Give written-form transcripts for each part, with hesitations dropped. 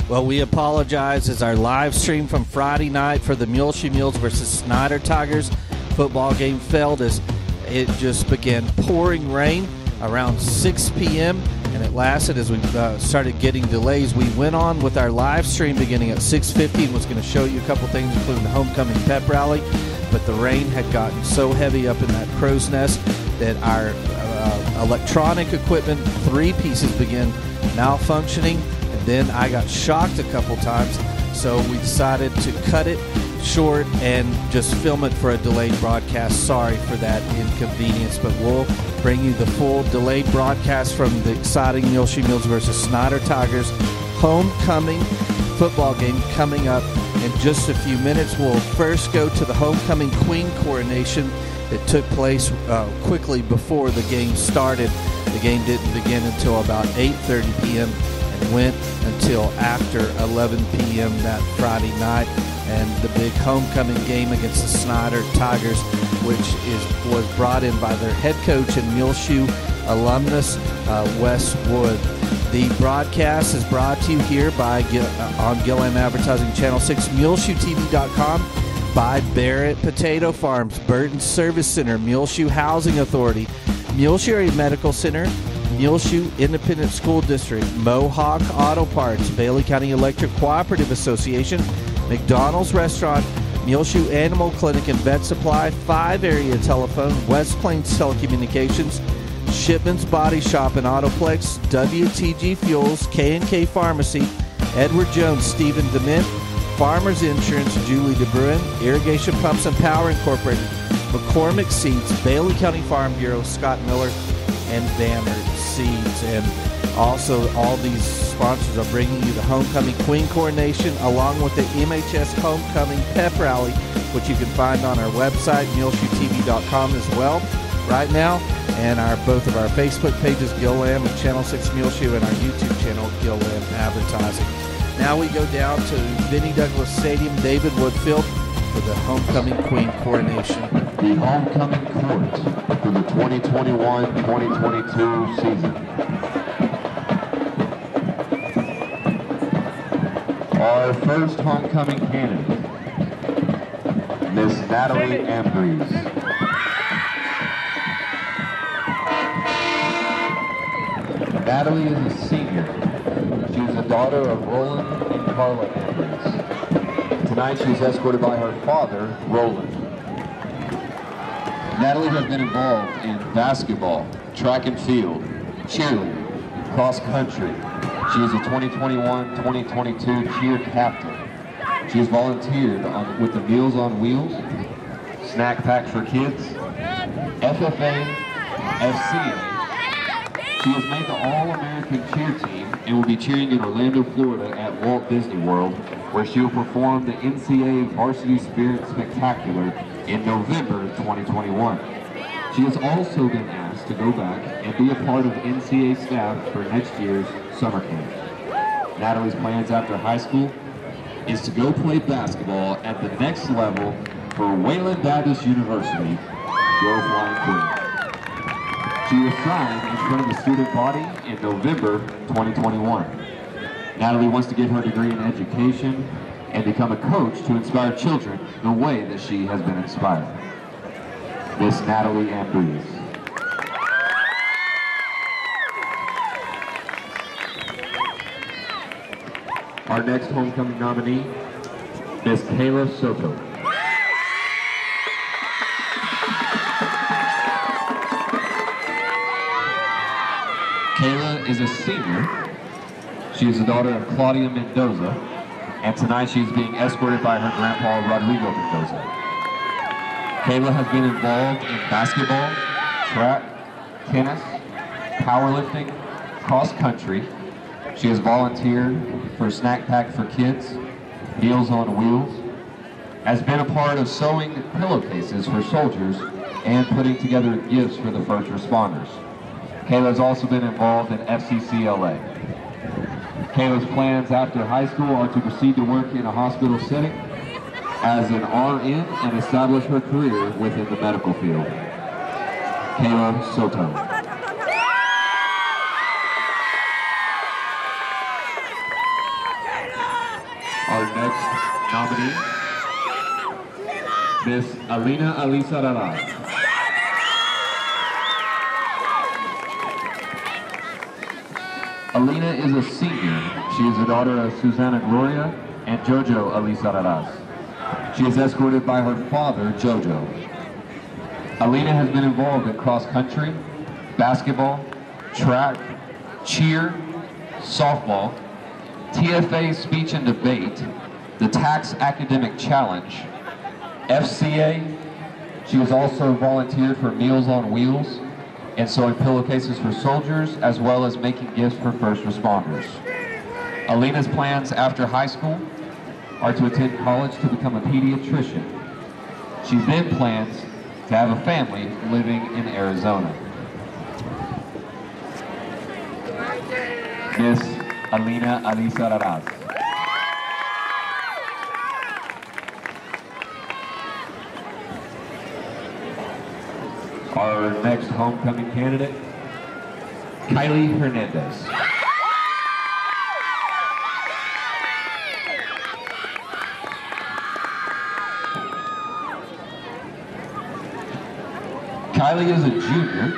Well, we apologize as our live stream from Friday night for the Muleshoe Mules versus Snyder Tigers football game failed as it just began pouring rain around 6 p.m. and it lasted as we started getting delays. We went on with our live stream beginning at 6:50 and was going to show you a couple things, including the homecoming pep rally, but the rain had gotten so heavy up in that crow's nest that our electronic equipment, 3 pieces, began malfunctioning. Then I got shocked a couple times, so we decided to cut it short and just film it for a delayed broadcast. Sorry for that inconvenience, but we'll bring you the full delayed broadcast from the exciting Muleshoe Mules versus Snyder Tigers homecoming football game coming up in just a few minutes. We'll first go to the homecoming queen coronation that took place quickly before the game started. The game didn't begin until about 8:30 p.m. went until after 11 p.m. that Friday night, and the big homecoming game against the Snyder Tigers, which was brought in by their head coach and Muleshoe alumnus, Wes Wood. The broadcast is brought to you here by on Gilliam Advertising Channel 6, MuleshoeTV.com, by Barrett Potato Farms, Burton Service Center, Muleshoe Housing Authority, Muleshoe Area Medical Center, Muleshoe Independent School District, Mohawk Auto Parts, Bailey County Electric Cooperative Association, McDonald's Restaurant, Muleshoe Animal Clinic and Vet Supply, 5 Area Telephone, West Plains Telecommunications, Shipman's Body Shop and Autoplex, WTG Fuels, K&K Pharmacy, Edward Jones, Stephen Dement, Farmers Insurance, Julie DeBruin, Irrigation Pumps and Power Incorporated, McCormick Seeds, Bailey County Farm Bureau, Scott Miller, and Bamert Seeds. And also all these sponsors are bringing you the homecoming queen coronation along with the MHS homecoming pep rally, which you can find on our website, MuleshoeTV.com, as well right now, and both of our Facebook pages, Gilliam and Channel 6 Muleshoe, and our YouTube channel, Gilliam Advertising. Now we go down to Vinnie Douglas Stadium, David Wood Field, for the homecoming queen coronation. The homecoming court for the 2021-2022 season. Our first homecoming candidate, Miss Natalie Ambrose. Natalie is a senior. She is the daughter of Roland and Carla Ambrose. Tonight she is escorted by her father, Roland. Natalie has been involved in basketball, track and field, cheerleading, cross country. She is a 2021-2022 cheer captain. She has volunteered with the Meals on Wheels, Snack Pack for Kids, FFA, FCA. She has made the All-American cheer team and will be cheering in Orlando, Florida at Walt Disney World, where she will perform the NCAA Varsity Spirit Spectacular in November 2021. She has also been asked to go back and be a part of NCAA staff for next year's summer camp. Natalie's plans after high school is to go play basketball at the next level for Wayland Baptist University, Go Flying Queen. She was signed in front of the student body in November 2021. Natalie wants to get her degree in education and become a coach to inspire children the way that she has been inspired. Miss Natalie Ambrose. Our next homecoming nominee, Miss Kayla Soto. Kayla is a senior. She is the daughter of Claudia Mendoza, and tonight she is being escorted by her grandpa, Rodrigo Mendoza. Kayla has been involved in basketball, track, tennis, powerlifting, cross country. She has volunteered for Snack Pack for Kids, Meals on Wheels, has been a part of sewing pillowcases for soldiers and putting together gifts for the first responders. Kayla has also been involved in FCCLA. Kayla's plans after high school are to proceed to work in a hospital setting as an RN and establish her career within the medical field. Kayla Soto. Our next nominee, Miss Alina Alisarala. Alina is a senior. She is the daughter of Susanna Gloria and Jojo Alisaralas. She is escorted by her father, Jojo. Alina has been involved in cross country, basketball, track, cheer, softball, TFA speech and debate, the Tax Academic Challenge, FCA. She has also volunteered for Meals on Wheels and sewing pillowcases for soldiers, as well as making gifts for first responders. Alina's plans after high school are to attend college to become a pediatrician. She then plans to have a family living in Arizona. Miss Alina Alisararaz. Our next homecoming candidate, Kylie Hernandez. Kylie is a junior.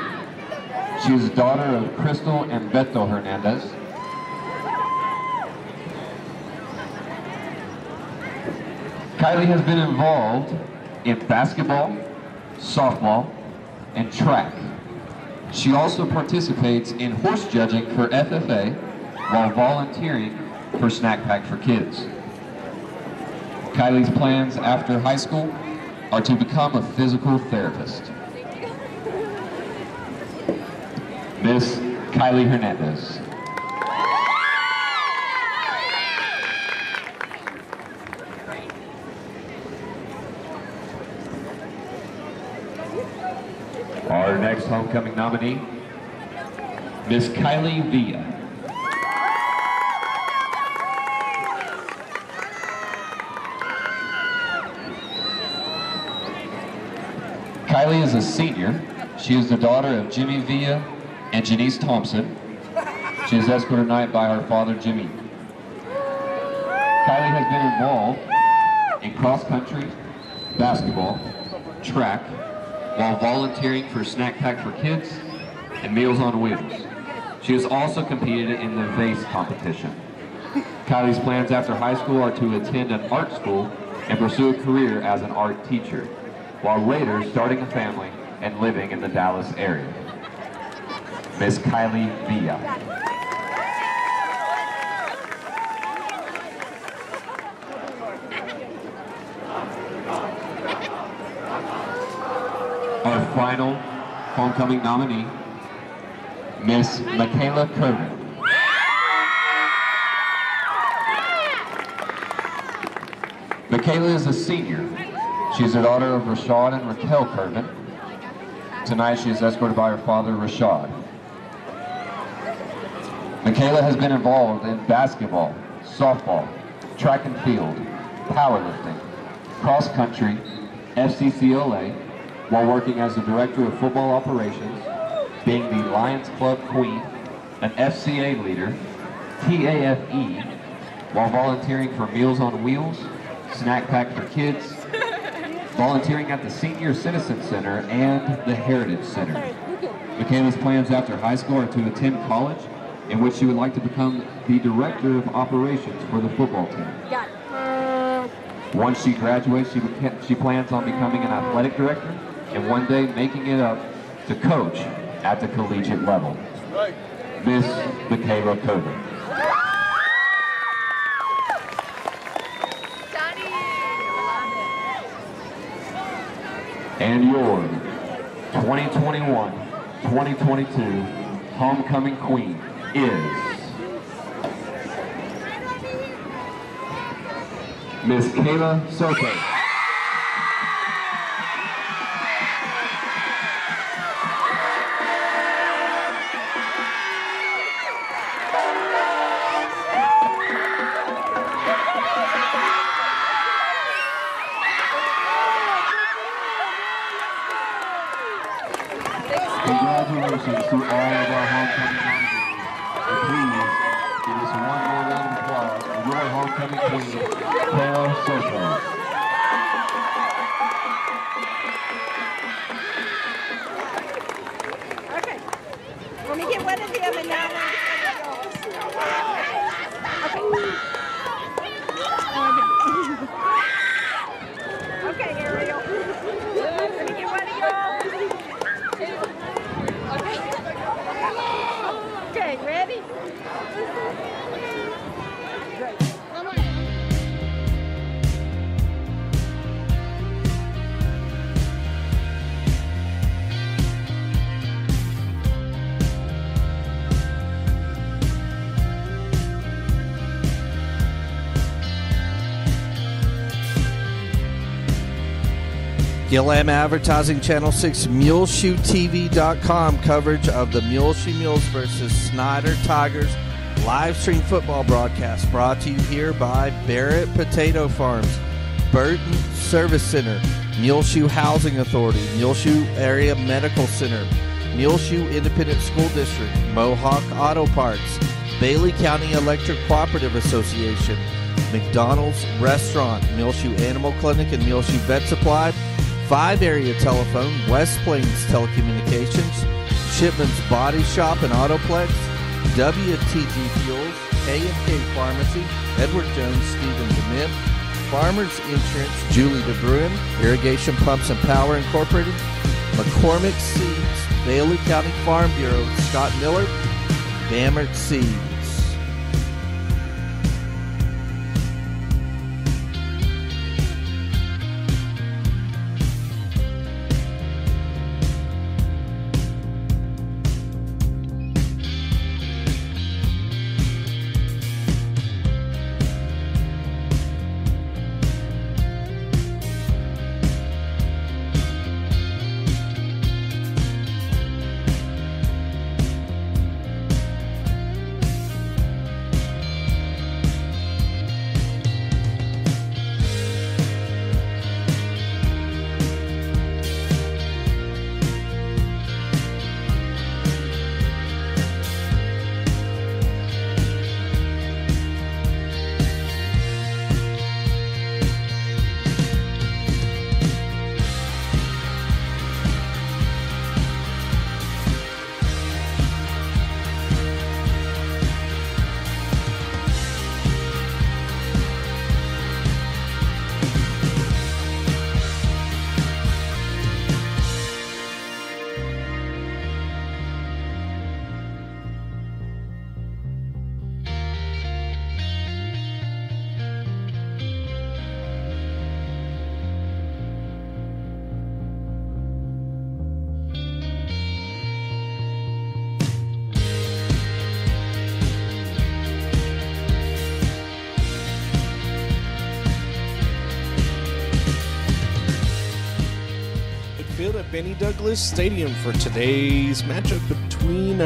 She is the daughter of Crystal and Beto Hernandez. Kylie has been involved in basketball, softball, and track. She also participates in horse judging for FFA while volunteering for Snack Pack for Kids. Kylie's plans after high school are to become a physical therapist. Miss Kylie Hernandez. Our next homecoming nominee, Miss Kylie Villa. Kylie is a senior. She is the daughter of Jimmy Villa and Janice Thompson. She is escorted tonight by her father, Jimmy. Kylie has been involved in cross country, basketball, track, while volunteering for Snack Pack for Kids and Meals on Wheels. She has also competed in the vase competition. Kylie's plans after high school are to attend an art school and pursue a career as an art teacher, while later starting a family and living in the Dallas area. Miss Kylie Villa. Our final homecoming nominee, Miss Michaela Kervin. Michaela is a senior. She is the daughter of Rashad and Raquel Kervin. Tonight she is escorted by her father, Rashad. Michaela has been involved in basketball, softball, track and field, powerlifting, cross country, FCCLA, while working as the director of football operations, being the Lions Club Queen, an FCA leader, TAFE, while volunteering for Meals on Wheels, Snack Pack for Kids, volunteering at the Senior Citizen Center and the Heritage Center. Michaela's plans after high school are to attend college, in which she would like to become the director of operations for the football team. Once she graduates, she plans on becoming an athletic director and one day making it up to coach at the collegiate level. Miss Michaela Kervin. And your 2021-2022 homecoming queen is Miss Kayla Soto. Congratulations to all of our homecoming nominees. And please give us one more round of applause for your homecoming. homecoming queen, Kayla Soto. Okay. Let me get one of them and now okay, Ariel. Let me get one of y'all. Okay, ready? Great. Gillam Advertising Channel 6 MuleshoeTV.com coverage of the Muleshoe Mules versus Snyder Tigers live stream football broadcast brought to you here by Barrett Potato Farms, Burton Service Center, Muleshoe Housing Authority, Muleshoe Area Medical Center, Muleshoe Independent School District, Mohawk Auto Parts, Bailey County Electric Cooperative Association, McDonald's Restaurant, Muleshoe Animal Clinic and Muleshoe Vet Supply, 5 area telephone, West Plains Telecommunications, Shipman's Body Shop and Autoplex, WTG Fuels, K&K Pharmacy, Edward Jones, Stephen Dement, Farmers Insurance, Julie DeBruin, Irrigation Pumps and Power Incorporated, McCormick Seeds, Bailey County Farm Bureau, Scott Miller, Bamert Seeds. At Benny Douglas Stadium for today's matchup between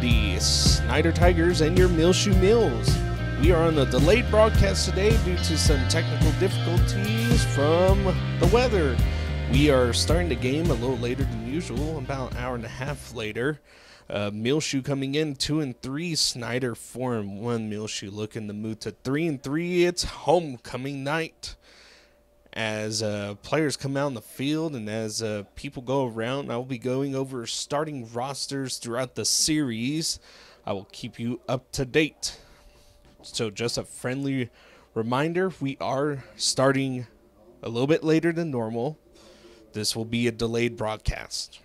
the Snyder Tigers and your Muleshoe Mules. We are on a delayed broadcast today due to some technical difficulties from the weather. We are starting the game a little later than usual, about an hour and a half later. Muleshoe coming in 2-3, Snyder 4-1. Muleshoe looking to move to 3-3. It's homecoming night. As players come out in the field and as people go around, I will be going over starting rosters throughout the series. I will keep you up to date. So just a friendly reminder, we are starting a little bit later than normal. This will be a delayed broadcast.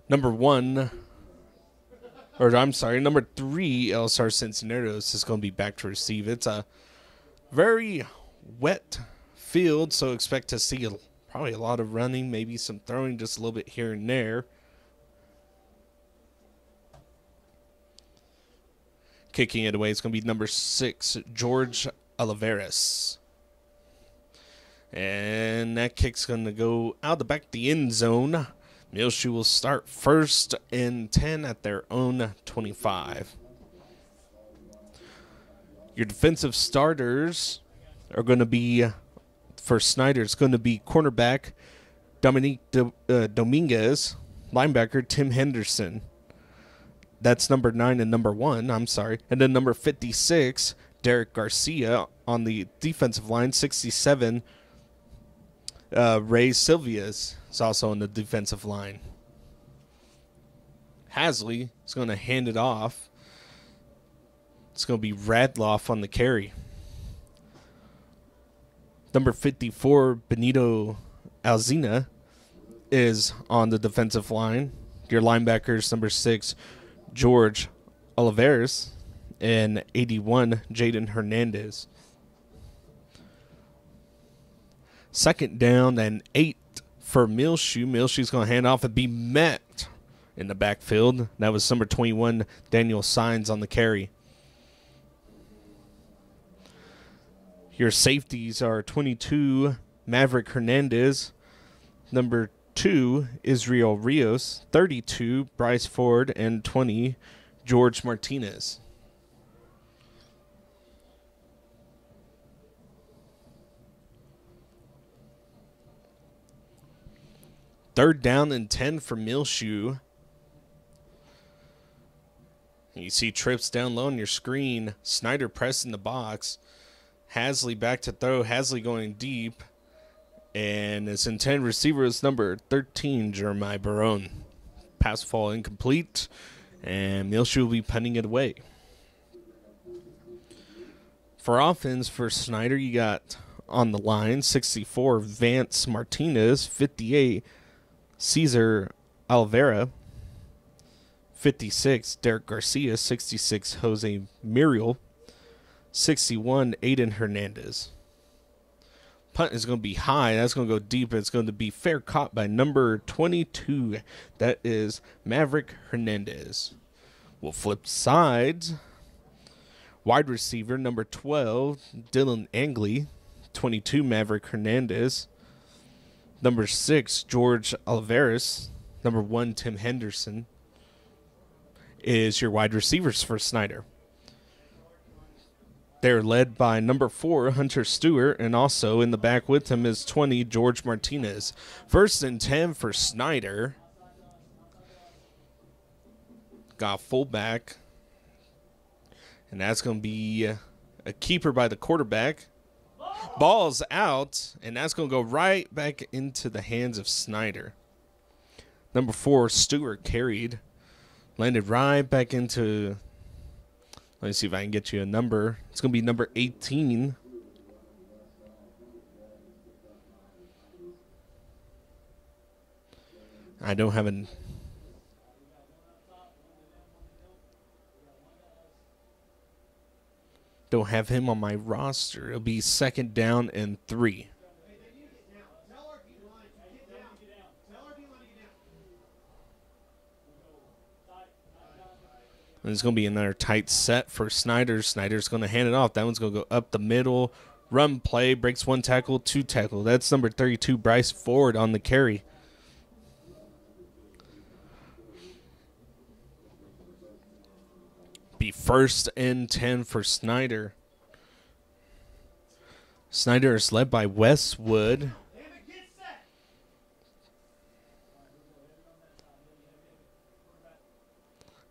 Number 3, LSR Cincinnati's is going to be back to receive. It's a very wet field, so expect to see probably a lot of running, maybe some throwing just a little bit here and there. Kicking it away, it's going to be number 6, George Oliveras. And that kick's going to go out the back of the end zone. Muleshoe will start 1st and 10 at their own 25. Your defensive starters are going to be, for Snyder, it's going to be cornerback Dominique Dominguez, linebacker Tim Henderson. That's number 9 and number 1, I'm sorry. And then number 56, Derek Garcia on the defensive line. 67, Ray Silvias is also on the defensive line. Hasley is going to hand it off. It's going to be Radloff on the carry. Number 54, Benito Alzina, is on the defensive line. Your linebackers, number 6, George Oliveras, and 81, Jaden Hernandez. Second down and 8 for Muleshoe. Muleshoe's going to hand off and be met in the backfield. That was number 21, Daniel Sines on the carry. Your safeties are 22, Maverick Hernandez, number 2, Israel Rios, 32, Bryce Ford, and 20, George Martinez. Third down and 10 for Muleshoe. You see trips down low on your screen. Snyder pressing the box. Hasley back to throw. Hasley going deep. And his intended receiver is number 13, Jeremiah Barone. Pass fall incomplete. And Muleshoe will be punting it away. For offense, for Snyder, you got on the line 64, Vance Martinez. 58, Cesar Alvera. 56, Derek Garcia. 66, Jose Muriel. 61, Aiden Hernandez. Punt is going to be high. That's going to go deep. It's going to be fair caught by number 22. That is Maverick Hernandez. We'll flip sides. Wide receiver, number 12, Dylan Angley. 22, Maverick Hernandez. Number 6, George Oliveras. Number 1, Tim Henderson is your wide receivers for Snyder. They're led by number 4, Hunter Stewart, and also in the back with him is 20, George Martinez. First and 10 for Snyder. Got fullback. And that's going to be a keeper by the quarterback. Ball's out, and that's going to go right back into the hands of Snyder. Number 4, Stewart carried. Landed right back into... Let me see if I can get you a number. It's going to be number 18. I don't have him on my roster. It'll be second down and 3. And it's going to be another tight set for Snyder. Snyder's going to hand it off. That one's going to go up the middle. Run play. Breaks 1 tackle, 2 tackle. That's number 32, Bryce Ford on the carry. Be first and 10 for Snyder. Snyder is led by Westwood.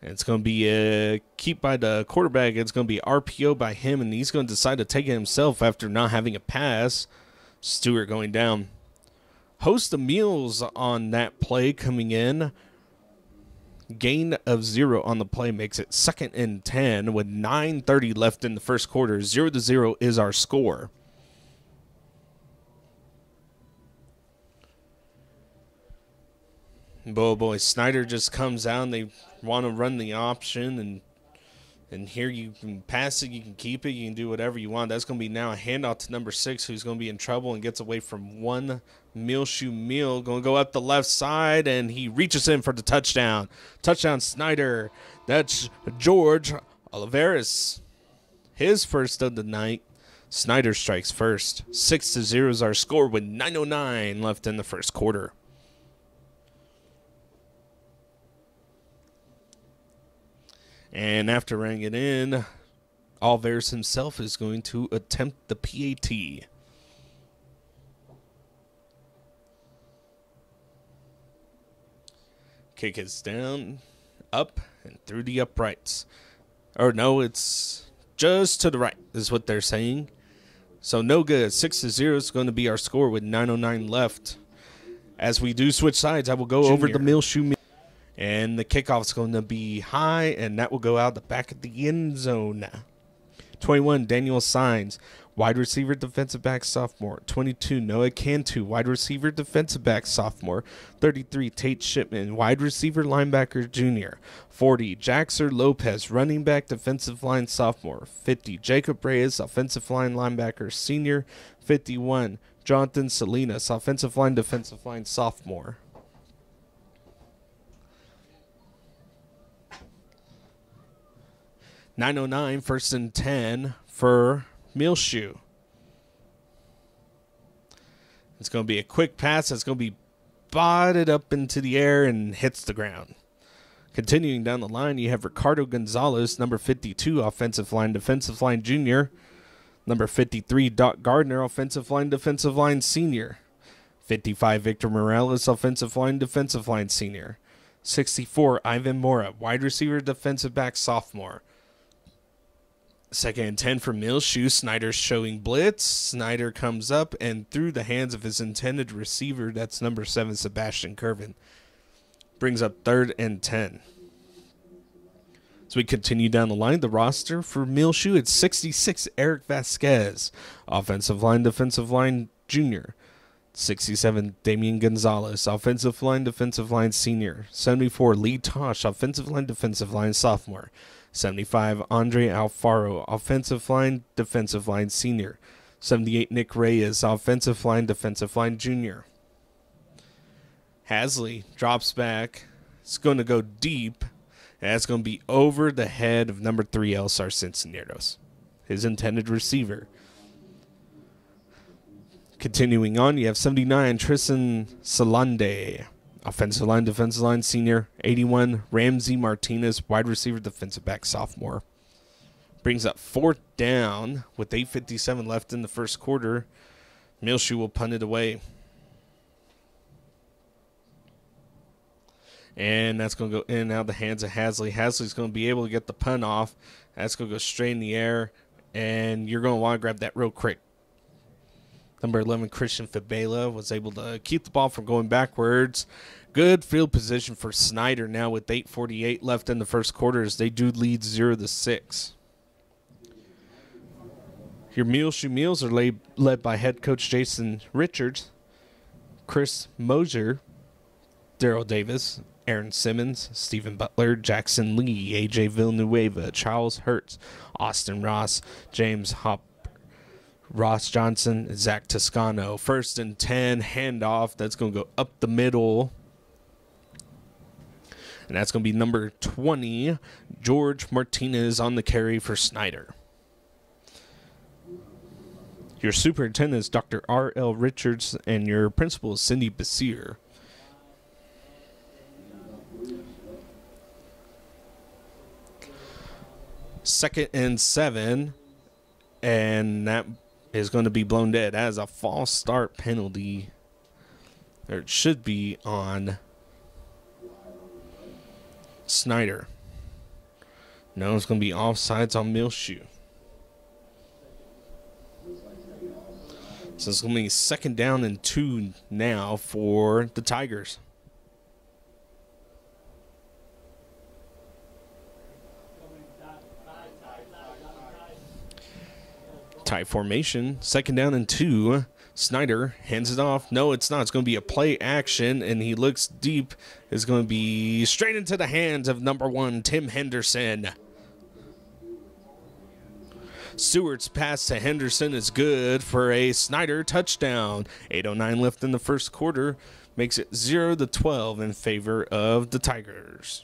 It's going to be a keep by the quarterback. It's going to be RPO by him, and he's going to decide to take it himself after not having a pass. Stewart going down. Host of Mules on that play coming in. Gain of 0 on the play makes it second and 10 with 9:30 left in the first quarter. 0-0 is our score. Boy, Snyder just comes out and they want to run the option, and here you can pass it, you can keep it, you can do whatever you want. That's going to be now a handoff to number 6, who's going to be in trouble and gets away from one Muleshoe Mule. Going to go up the left side, and he reaches in for the touchdown. Touchdown, Snyder. That's George Oliveras. His first of the night. Snyder strikes first. 6-0 is our score with 9:09 left in the first quarter. And after running it in, Alvarez himself is going to attempt the PAT. Kick is down, up, and through the uprights. Or no, it's just to the right is what they're saying. So no good. 6-0 is going to be our score with 9:09 left. As we do switch sides, I will go over the Muleshoe Mules. And the kickoff is going to be high, and that will go out the back of the end zone. 21, Daniel Signs, wide receiver, defensive back, sophomore. 22, Noah Cantu, wide receiver, defensive back, sophomore. 33, Tate Shipman, wide receiver, linebacker, junior. 40, Jaxer Lopez, running back, defensive line, sophomore. 50, Jacob Reyes, offensive line, linebacker, senior. 51, Jonathan Salinas, offensive line, defensive line, sophomore. .909, 1st and 10 for Muleshoe. It's going to be a quick pass that's going to be botted up into the air and hits the ground. Continuing down the line, you have Ricardo Gonzalez, number 52, offensive line, defensive line, junior. Number 53, Doc Gardner, offensive line, senior. 55, Victor Morales, offensive line, senior. 64, Ivan Mora, wide receiver, defensive back, sophomore. 2nd and 10 for Muleshoe. Snyder's showing blitz. Snyder comes up and through the hands of his intended receiver, that's number 7, Sebastian Curvin. Brings up 3rd and 10. As we continue down the line, the roster for Muleshoe, it's 66, Eric Vasquez, offensive line, junior. 67, Damian Gonzalez, offensive line, senior. 74, Lee Tosh, offensive line, sophomore. 75, Andre Alfaro, offensive line, senior. 78, Nick Reyes, offensive line, junior. Hasley drops back. It's going to go deep. And that's going to be over the head of number 3, Elsar Cincinnati, his intended receiver. Continuing on, you have 79, Tristan Salande, offensive line, senior. 81, Ramsey Martinez, wide receiver, defensive back, sophomore. Brings up 4th down with 8:57 left in the first quarter. Muleshoe will punt it away. And that's going to go in and out of the hands of Hasley. Hasley's going to be able to get the punt off. That's going to go straight in the air. And you're going to want to grab that real quick. Number 11, Christian Fabela, was able to keep the ball from going backwards. Good field position for Snyder now with 8:48 left in the first quarter as they do lead 0-6. Your Muleshoe Mules are led by head coach Jason Richards, Chris Mosier, Daryl Davis, Aaron Simmons, Stephen Butler, Jackson Lee, AJ Villanueva, Charles Hertz, Austin Ross, James Hop, Ross Johnson, Zach Toscano. 1st and 10, handoff. That's going to go up the middle. And that's going to be number 20, George Martinez on the carry for Snyder. Your superintendent is Dr. R.L. Richards, and your principal is Cindy Basir. Second and 7, and that is going to be blown dead as a false start penalty. Or it should be on Snyder. No, it's going to be offsides on Muleshoe. So it's going to be 2nd down and 2 now for the Tigers. Tie formation, 2nd down and 2. Snyder hands it off. No, it's not. It's going to be a play action, and he looks deep. It's going to be straight into the hands of number 1, Tim Henderson. Stewart's pass to Henderson is good for a Snyder touchdown. 8:09 left in the first quarter. Makes it 0-12 in favor of the Tigers.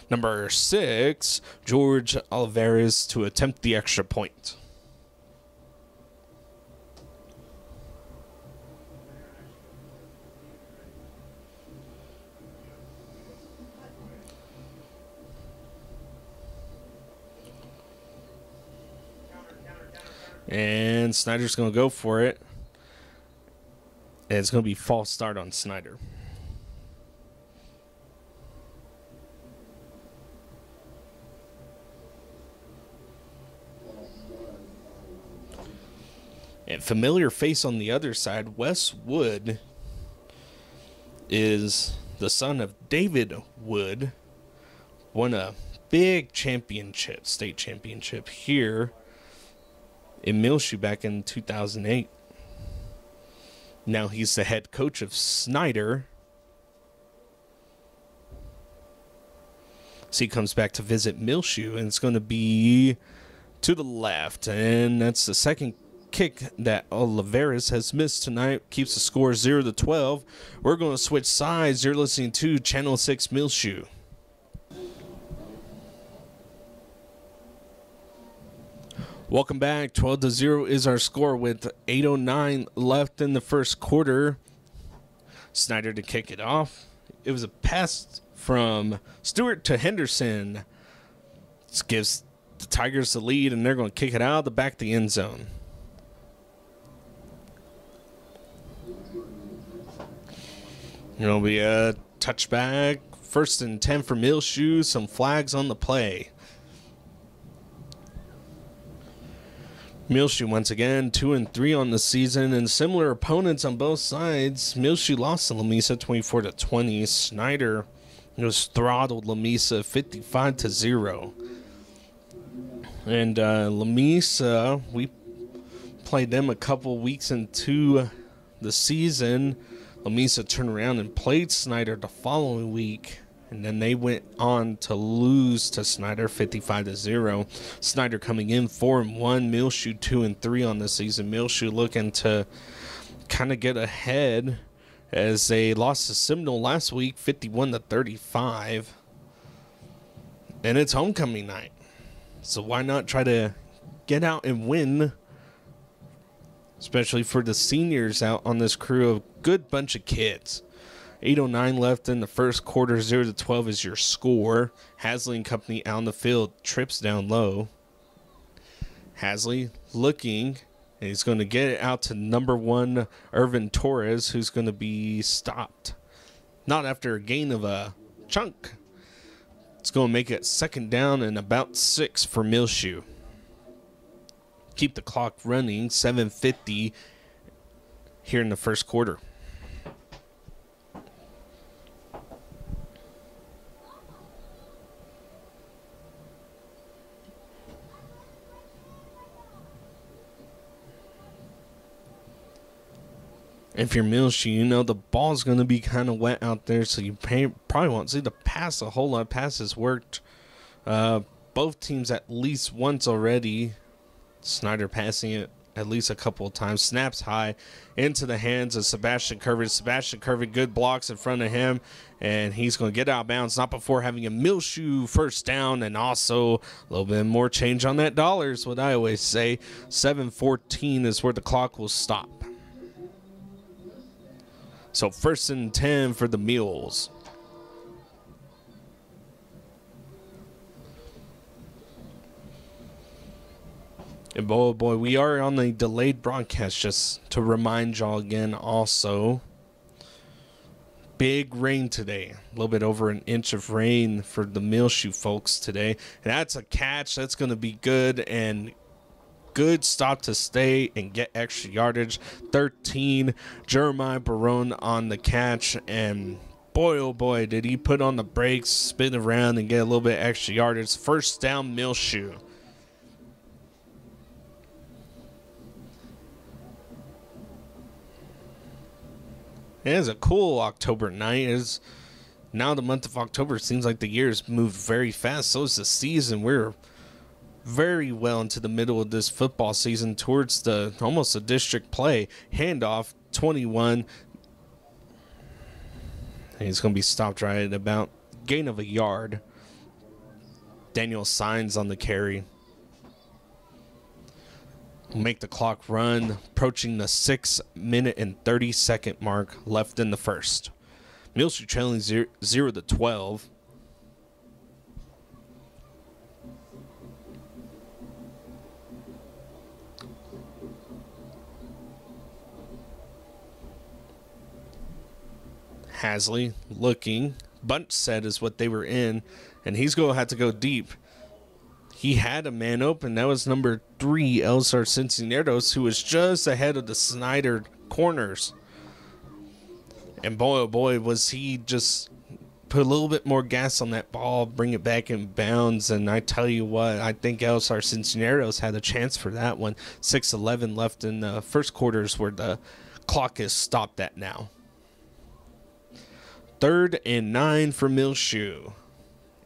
Number 6, George Olivares to attempt the extra point. And Snyder's going to go for it. And it's going to be false start on Snyder. familiar face on the other side. Wes Wood is the son of David Wood. Won a big championship, state championship here in Muleshoe back in 2008. Now he's the head coach of Snyder. So he comes back to visit Muleshoe, and it's going to be to the left. And that's the second kick that Oliveras has missed tonight. Keeps the score 0-12. We're going to switch sides. You're listening to Channel 6 Muleshoe. Welcome back. 12-0 is our score with 8:09 left in the first quarter. Snyder to kick it off. It was a pass from Stewart to Henderson. This gives the Tigers the lead, and they're going to kick it out of the back of the end zone. It'll be a touchback. 1st and 10 for Muleshoe. Some flags on the play. Muleshoe once again 2-3 on the season, and similar opponents on both sides. Muleshoe lost to Lamesa 24-20. Snyder was throttled Lamesa 55-0. And Lamesa, we played them a couple weeks into the season. Lamesa turned around and played Snyder the following week, and then they went on to lose to Snyder 55-0. Snyder coming in 4-1. Muleshoe 2-3 on the season. Muleshoe looking to kind of get ahead as they lost to Seminole last week 51-35. And it's homecoming night, so why not try to get out and win, especially for the seniors out on this crew of good bunch of kids. 8:09 left in the first quarter. 0-12 is your score. Hasley and company out on the field. Trips down low. Hasley looking, and he's going to get it out to number 1 Irvin Torres, who's going to be stopped. Not after a gain of a chunk. It's going to make it 2nd down and about 6 for Muleshoe. Keep the clock running. 7:50 here in the first quarter. If you're Muleshoe, you know the ball's going to be kind of wet out there, so you probably won't see the pass a whole lot. Passes worked both teams at least once already. Snyder passing it at least a couple of times. Snaps high into the hands of Sebastian Curvey. Sebastian Curvey, good blocks in front of him, and he's going to get out of bounds, not before having a Muleshoe first down, and also a little bit more change on that dollar is what I always say. 7:14 is where the clock will stop. So 1st and 10 for the Mules. And boy, we are on the delayed broadcast, just to remind y'all again also. Big rain today. A little bit over an inch of rain for the Muleshoe folks today. And that's a catch. That's going to be good, and good stop to stay and get extra yardage. 13, Jeremiah Barone on the catch, and boy, oh boy, did he put on the brakes, spin around, and get a little bit extra yardage. 1st down, Muleshoe. It is a cool October night. It's now the month of October. It seems like the year's moved very fast. So is the season. We're very well into the middle of this football season, towards the almost a district play. Handoff 21. And he's going to be stopped right at about gain of a yard. Daniel Signs on the carry. Make the clock run, approaching the 6-minute and 30-second mark left in the first. Muleshoe trailing 0-12. Hasley looking. Bunch set is what they were in, and he's going to have to go deep. he had a man open. That was number 3, Elsar Cincinnati, who was just ahead of the Snyder corners. And boy, oh boy, was he just put a little bit more gas on that ball, bring it back in bounds. And I tell you what, I think Elsar Cincinnati had a chance for that one. 6:11 left in the first quarters where the clock is stopped at now. 3rd and 9 for Muleshoe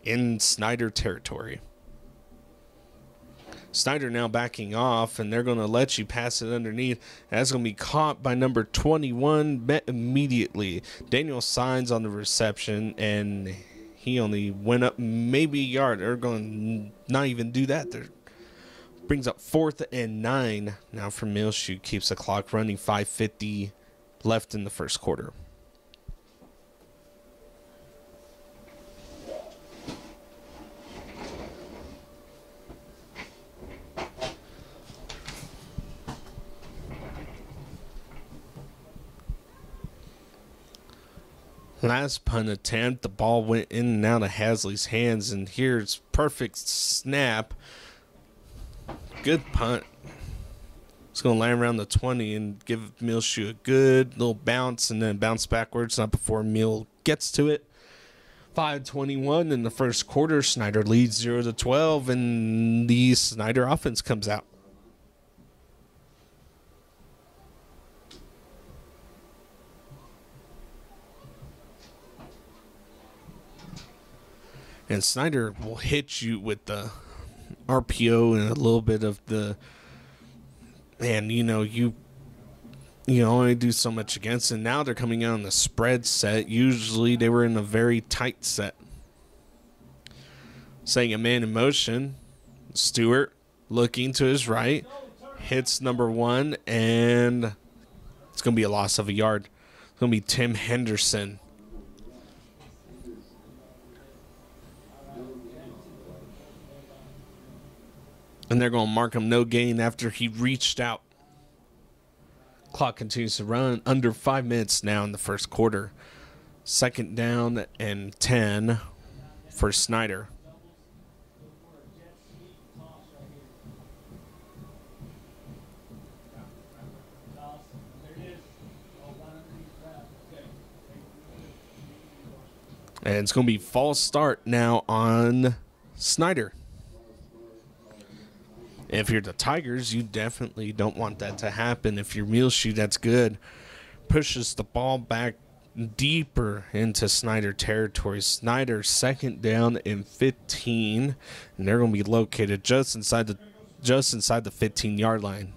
in Snyder territory. Snyder now backing off, and they're going to let you pass it underneath. That's going to be caught by number 21, met immediately. Daniel signs on the reception, and he only went up maybe a yard. They're going to not even do that. They're brings up 4th and 9 now for Muleshoe. Keeps the clock running. 5:50 left in the first quarter. Last punt attempt, the ball went in and out of Hasley's hands, and here's perfect snap. Good punt. It's going to land around the 20 and give Muleshoe a good little bounce and then bounce backwards, not before Mule gets to it. 5:21 in the first quarter. Snyder leads 0-12, and the Snyder offense comes out. And Snyder will hit you with the RPO and a little bit of the, man, you only do so much against. And now they're coming out on the spread set. Usually they were in a very tight set. Setting a man in motion. Stewart looking to his right. Hits number 1, and it's going to be a loss of a yard. It's going to be Tim Henderson. And they're going to mark him no gain after he reached out. Clock continues to run. Under 5 minutes now in the first quarter. 2nd down and 10 for Snyder. And it's going to be false start now on Snyder. If you're the Tigers, you definitely don't want that to happen. If you're Muleshoe, that's good. Pushes the ball back deeper into Snyder territory. Snyder 2nd down and 15, and they're going to be located just inside the 15-yard line.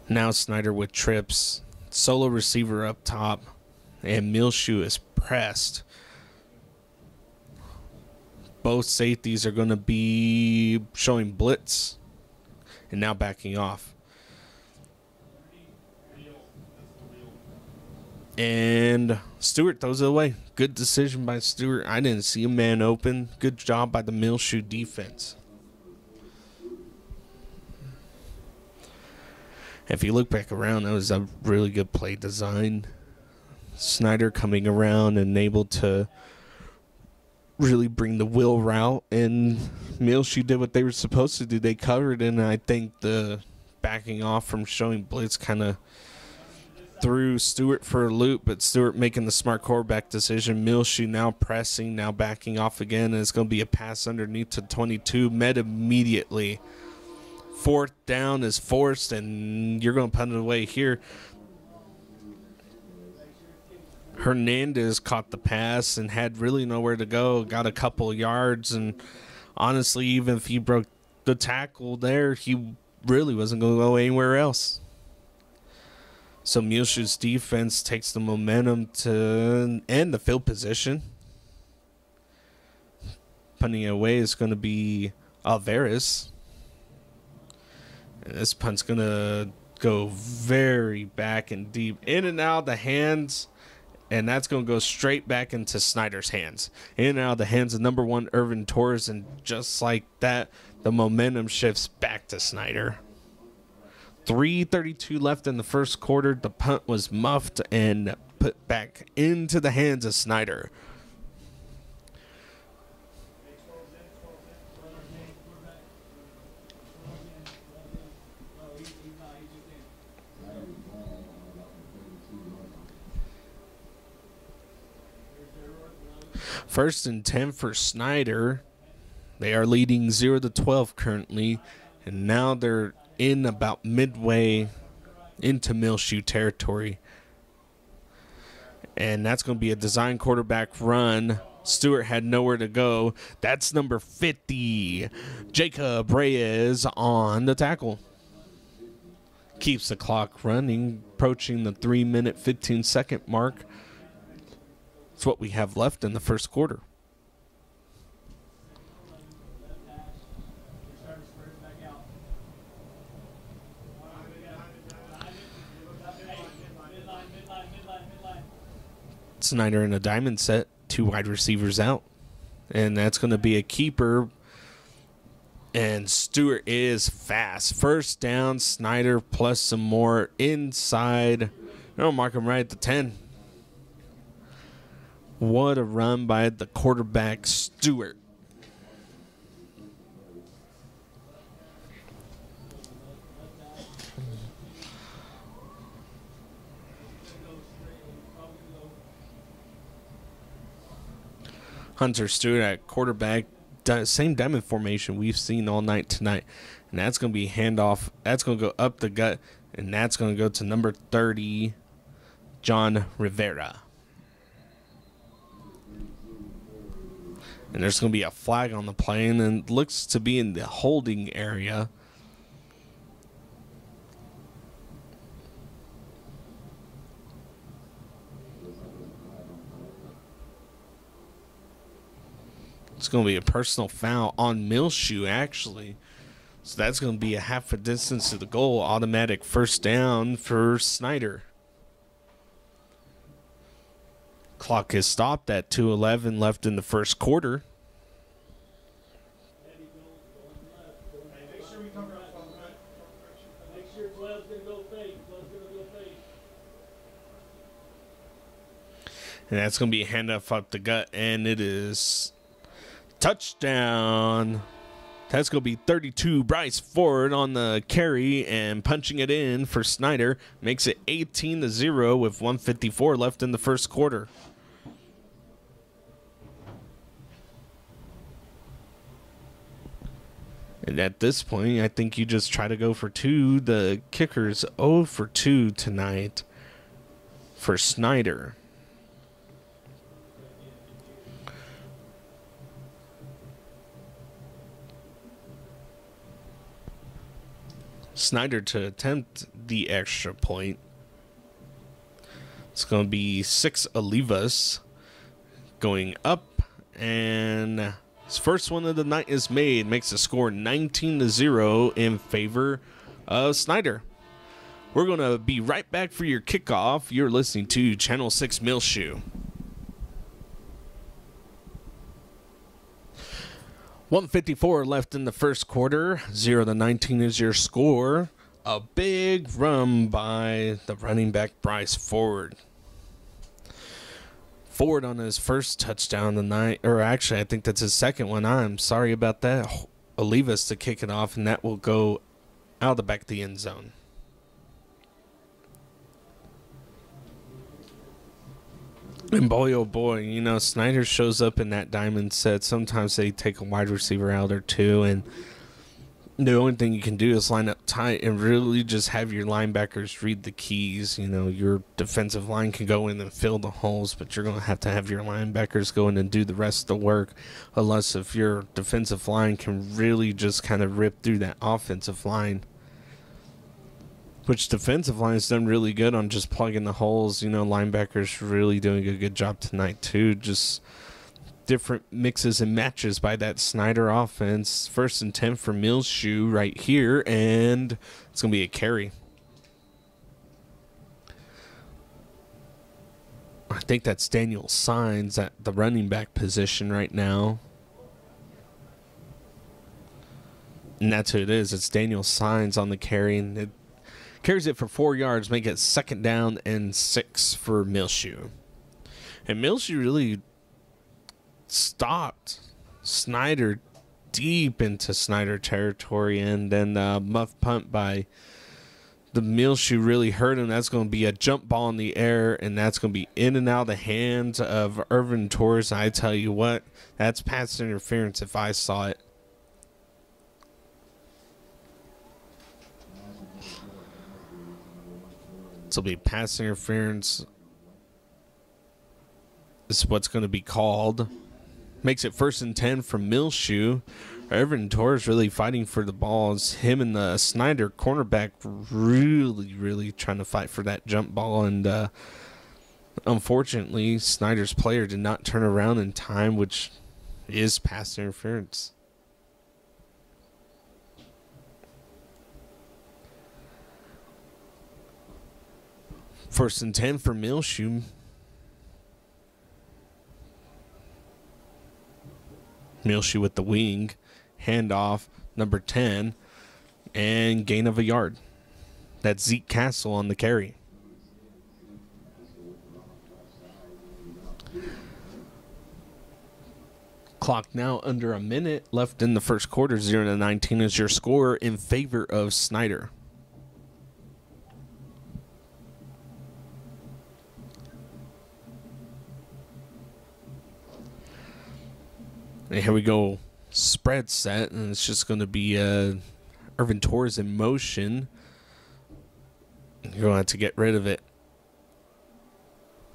Now Snyder with trips, solo receiver up top, and Muleshoe is pressed. Both safeties are going to be showing blitz and now backing off. And Stewart throws it away. Good decision by Stewart. I didn't see a man open. Good job by the Muleshoe defense. If you look back around, that was a really good play design. Snyder coming around and able to really bring the wheel route, and Muleshoe did what they were supposed to do. They covered, and I think the backing off from showing blitz kind of threw Stewart for a loop, but Stewart making the smart quarterback decision. Muleshoe now pressing, now backing off again, and it's going to be a pass underneath to 22, met immediately. 4th down is forced, and you're going to punt it away here. Hernandez caught the pass and had really nowhere to go. Got a couple yards, and honestly, even if he broke the tackle there, he really wasn't going to go anywhere else. So Muleshoe's defense takes the momentum to end the field position. Punting it away is going to be Alvarez. And this punt's going to go very back and deep. In and out of the hands. And that's going to go straight back into Snyder's hands. In and out of the hands of number 1, Irvin Torres. And just like that, the momentum shifts back to Snyder. 3:32 left in the first quarter. The punt was muffed and put back into the hands of Snyder. First and 10 for Snyder. They are leading 0-12 currently, and now they're in about midway into Muleshoe territory. And that's going to be a design quarterback run. Stewart had nowhere to go. That's number 50, Jacob Reyes, on the tackle. Keeps the clock running, approaching the 3-minute, 15-second mark. That's what we have left in the first quarter. Snyder in a diamond set, 2 wide receivers out. And that's going to be a keeper. And Stewart is fast. First down, Snyder plus some more inside. I'll mark him right at the 10. What a run by the quarterback, Stewart. Hunter Stewart at quarterback. Same diamond formation we've seen all night tonight. And that's going to be handoff. That's going to go up the gut. And that's going to go to number 30, John Rivera. And there's going to be a flag on the play. And it looks to be in the holding area. It's going to be a personal foul on Muleshoe, actually. So that's going to be a half a distance to the goal. Automatic first down for Snyder. Clock is stopped at 2:11 left in the first quarter. And that's going to be a handoff up the gut, and it is... touchdown. That's going to be 32, Bryce Ford on the carry and punching it in for Snyder. Makes it 18-0 with 1:54 left in the first quarter. And at this point, I think you just try to go for 2. The kicker's 0 for 2 tonight for Snyder. Snyder to attempt the extra point. It's going to be 6 Olivas going up, and his first one of the night is made. Makes the score 19-0 in favor of Snyder. We're going to be right back for your kickoff. You're listening to Channel 6 Muleshoe. 1:54 left in the first quarter. 0-19 is your score. A big run by the running back Bryce Ford. Ford on his first touchdown tonight, or actually I think that's his second one. I'm sorry about that. Olivas to kick it off, and that will go out the back of the end zone. And boy, oh boy, you know, Snyder shows up in that diamond set. Sometimes they take a wide receiver out or 2, and the only thing you can do is line up tight and really just have your linebackers read the keys. You know, your defensive line can go in and fill the holes, but you're going to have your linebackers go in and do the rest of the work, unless if your defensive line can really just kind of rip through that offensive line. Which defensive line has done really good on just plugging the holes. You know, linebackers really doing a good job tonight, too. Just different mixes and matches by that Snyder offense. First and 10 for Muleshoe right here, and it's going to be a carry. I think that's Daniel Signs at the running back position right now. And that's who it is. It's Daniel Signs on the carry, and it carries it for 4 yards, make it second down and 6 for Muleshoe. And Muleshoe really stopped Snyder deep into Snyder territory, and then muff punt by the Muleshoe really hurt him. That's going to be a jump ball in the air, and that's going to be in and out of the hands of Irvin Torres. I tell you what, that's pass interference if I saw it. This will be pass interference. This is what's going to be called. Makes it 1st and 10 from Muleshoe. Irvin Torres really fighting for the balls. Him and the Snyder cornerback really trying to fight for that jump ball. And unfortunately, Snyder's player did not turn around in time, which is pass interference. First and 10 for Muleshoe. Muleshoe with the wing. Handoff, number 10. And gain of a yard. That's Zeke Castle on the carry. Clock now under a minute left in the first quarter. 0-19 is your score in favor of Snyder. And here we go. Spread set, and it's just going to be Irvin Torres in motion. You're going to have to get rid of it.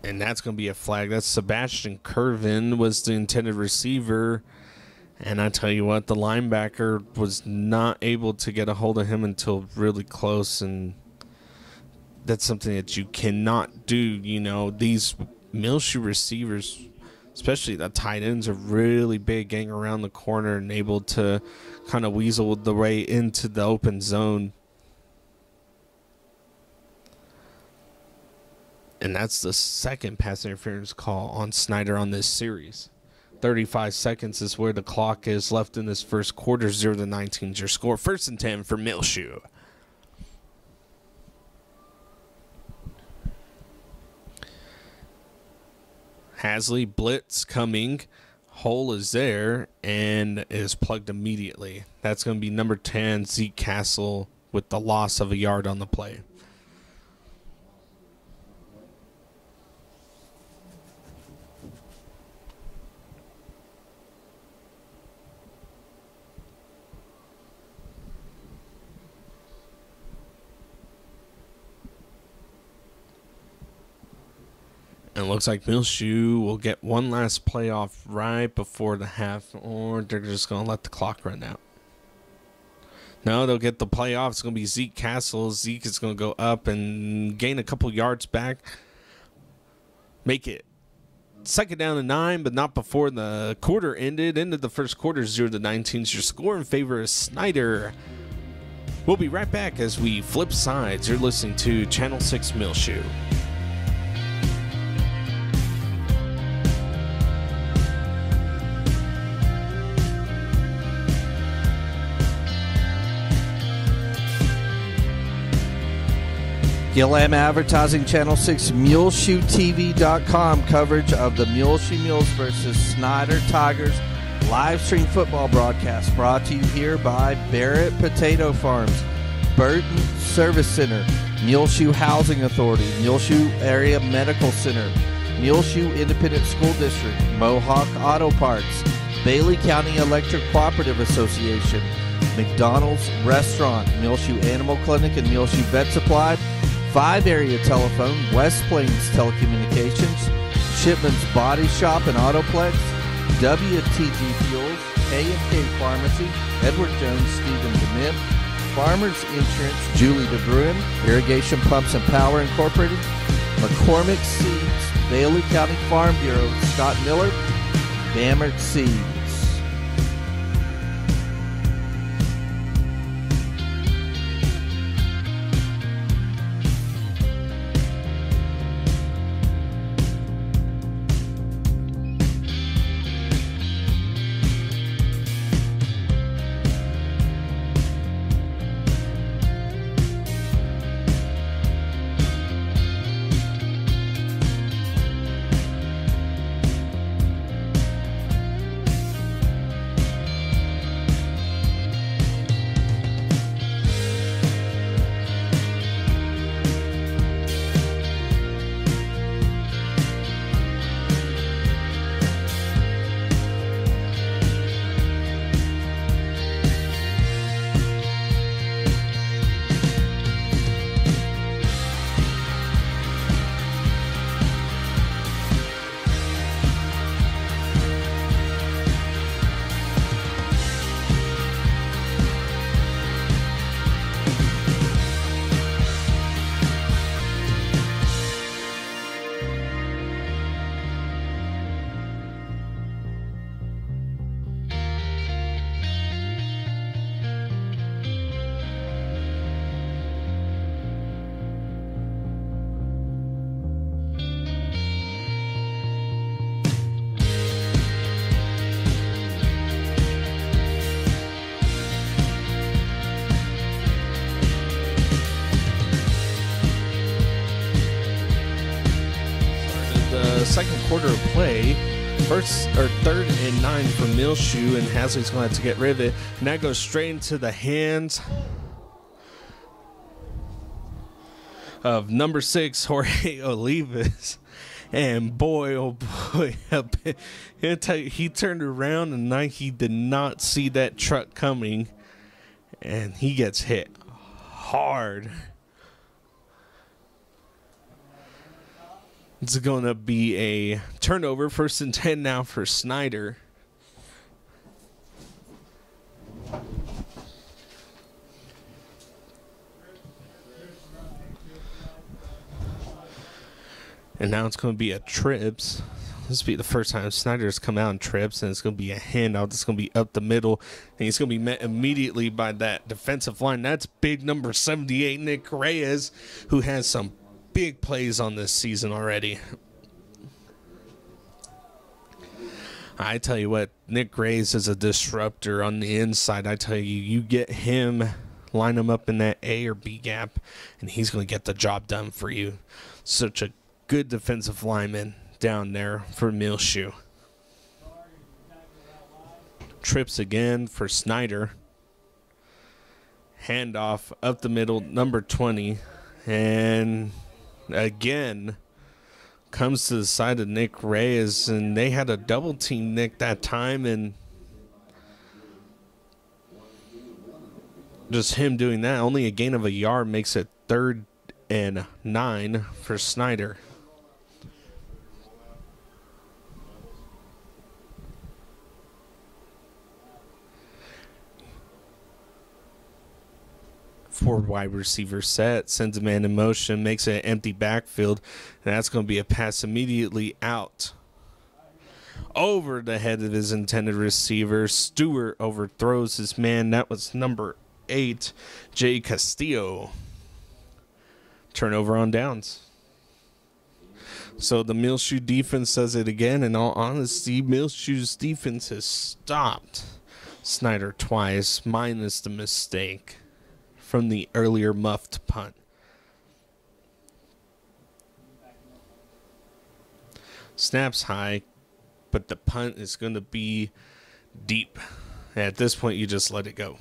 And that's going to be a flag. That's Sebastian Curvin was the intended receiver. And I tell you what, the linebacker was not able to get a hold of him until really close. And that's something that you cannot do. You know, these Muleshoe receivers, especially the tight ends, are really big, getting around the corner and able to kind of weasel the way into the open zone. And that's the second pass interference call on Snyder on this series. 35 seconds is where the clock is left in this first quarter. 0-19 is your score. 1st and 10 for Muleshoe. Hasley blitz coming. Hole is there and is plugged immediately. That's going to be number 10, Zeke Castle, with the loss of a yard on the play. And it looks like Muleshoe will get one last playoff right before the half, or they're just going to let the clock run out. No, they'll get the playoff. It's going to be Zeke Castle. Zeke is going to go up and gain a couple yards back. Make it 2nd down and 9, but not before the quarter ended. Ended the first quarter. 0-19 is your score in favor of Snyder. We'll be right back as we flip sides. You're listening to Channel 6 Muleshoe. Gillam Advertising, Channel 6, MuleshoeTV.com coverage of the Muleshoe Mules versus Snyder Tigers live stream football broadcast brought to you here by Barrett Potato Farms, Burton Service Center, Muleshoe Housing Authority, Muleshoe Area Medical Center, Muleshoe Independent School District, Mohawk Auto Parts, Bailey County Electric Cooperative Association, McDonald's Restaurant, Muleshoe Animal Clinic and Muleshoe Vet Supply, 5 area telephone, West Plains Telecommunications, Shipman's Body Shop and Autoplex, WTG Fuels, K&K Pharmacy, Edward Jones, Stephen Dement, Farmers Insurance, Julie DeBruin, Irrigation Pumps and Power Incorporated, McCormick Seeds, Bailey County Farm Bureau, Scott Miller, Bamert Seeds. the second quarter of play. Third and 9 for Muleshoe, and Hasley's going to have to get rid of it. And that goes straight into the hands of number 6, Jorge Olivas. And boy, oh boy, he turned around and he did not see that truck coming. And he gets hit hard. It's going to be a turnover, 1st and 10 now for Snyder. And now it's going to be a trips. This will be the first time Snyder's come out in trips, and it's going to be a handout. It's going to be up the middle, and he's going to be met immediately by that defensive line. That's big number 78, Nick Reyes, who has some big plays on this season already. I tell you what, Nick Reyes is a disruptor on the inside. I tell you, you get him, line him up in that A or B gap, and he's going to get the job done for you. Such a good defensive lineman down there for Muleshoe. Trips again for Snyder. Handoff up the middle, number 20. And again, comes to the side of Nick Reyes. And they had a double team Nick that time. And just him doing that, only a gain of a yard makes it 3rd and 9 for Snyder. Forward wide receiver set, sends a man in motion, makes it an empty backfield, and that's going to be a pass immediately out over the head of his intended receiver. Stewart overthrows his man. That was number 8, Jay Castillo. Turnover on downs. So the Muleshoe defense does it again. In all honesty, Muleshoe's defense has stopped Snyder twice, minus the mistake from the earlier muffed punt. Snaps high, but the punt is going to be deep. At this point, you just let it go.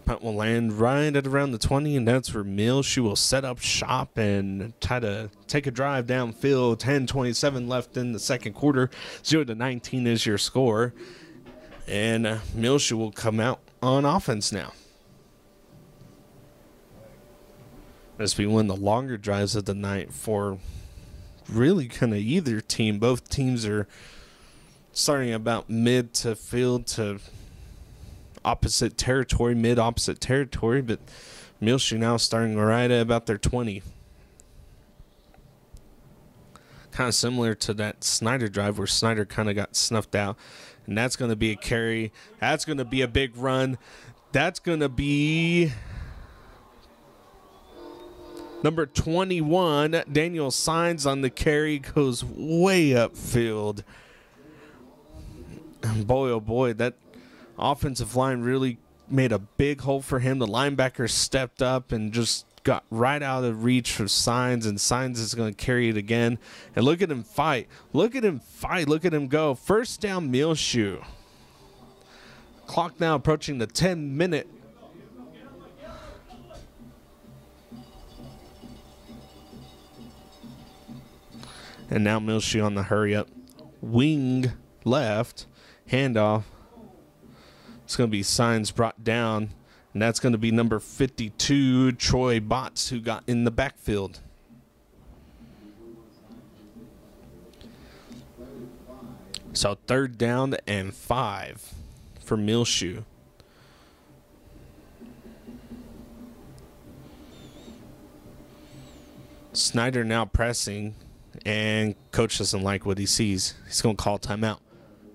Punt will land right at around the 20, and that's where Muleshoe will set up shop and try to take a drive downfield. 10:27 left in the second quarter. 0-19 is your score. And Muleshoe will come out on offense now. This will be one of the longer drives of the night for really kind of either team. Both teams are starting about mid to field to opposite territory, mid-opposite territory, but Muleshoe now starting right at about their 20. Kind of similar to that Snyder drive where Snyder kind of got snuffed out. And that's going to be a carry. That's going to be a big run. That's going to be number 21. Daniel Signs on the carry, goes way upfield. And boy, oh boy, that offensive line really made a big hole for him. The linebacker stepped up and just got right out of reach for Signs, and Signs is going to carry it again. And look at him fight. Look at him fight. Look at him go. First down, Muleshoe. Clock now approaching the 10-minute. And now Muleshoe on the hurry up. Wing left. Handoff. It's going to be Signs brought down. And that's going to be number 52, Troy Botts, who got in the backfield. So 3rd down and 5 for Muleshoe. Snyder now pressing, and coach doesn't like what he sees. He's going to call timeout.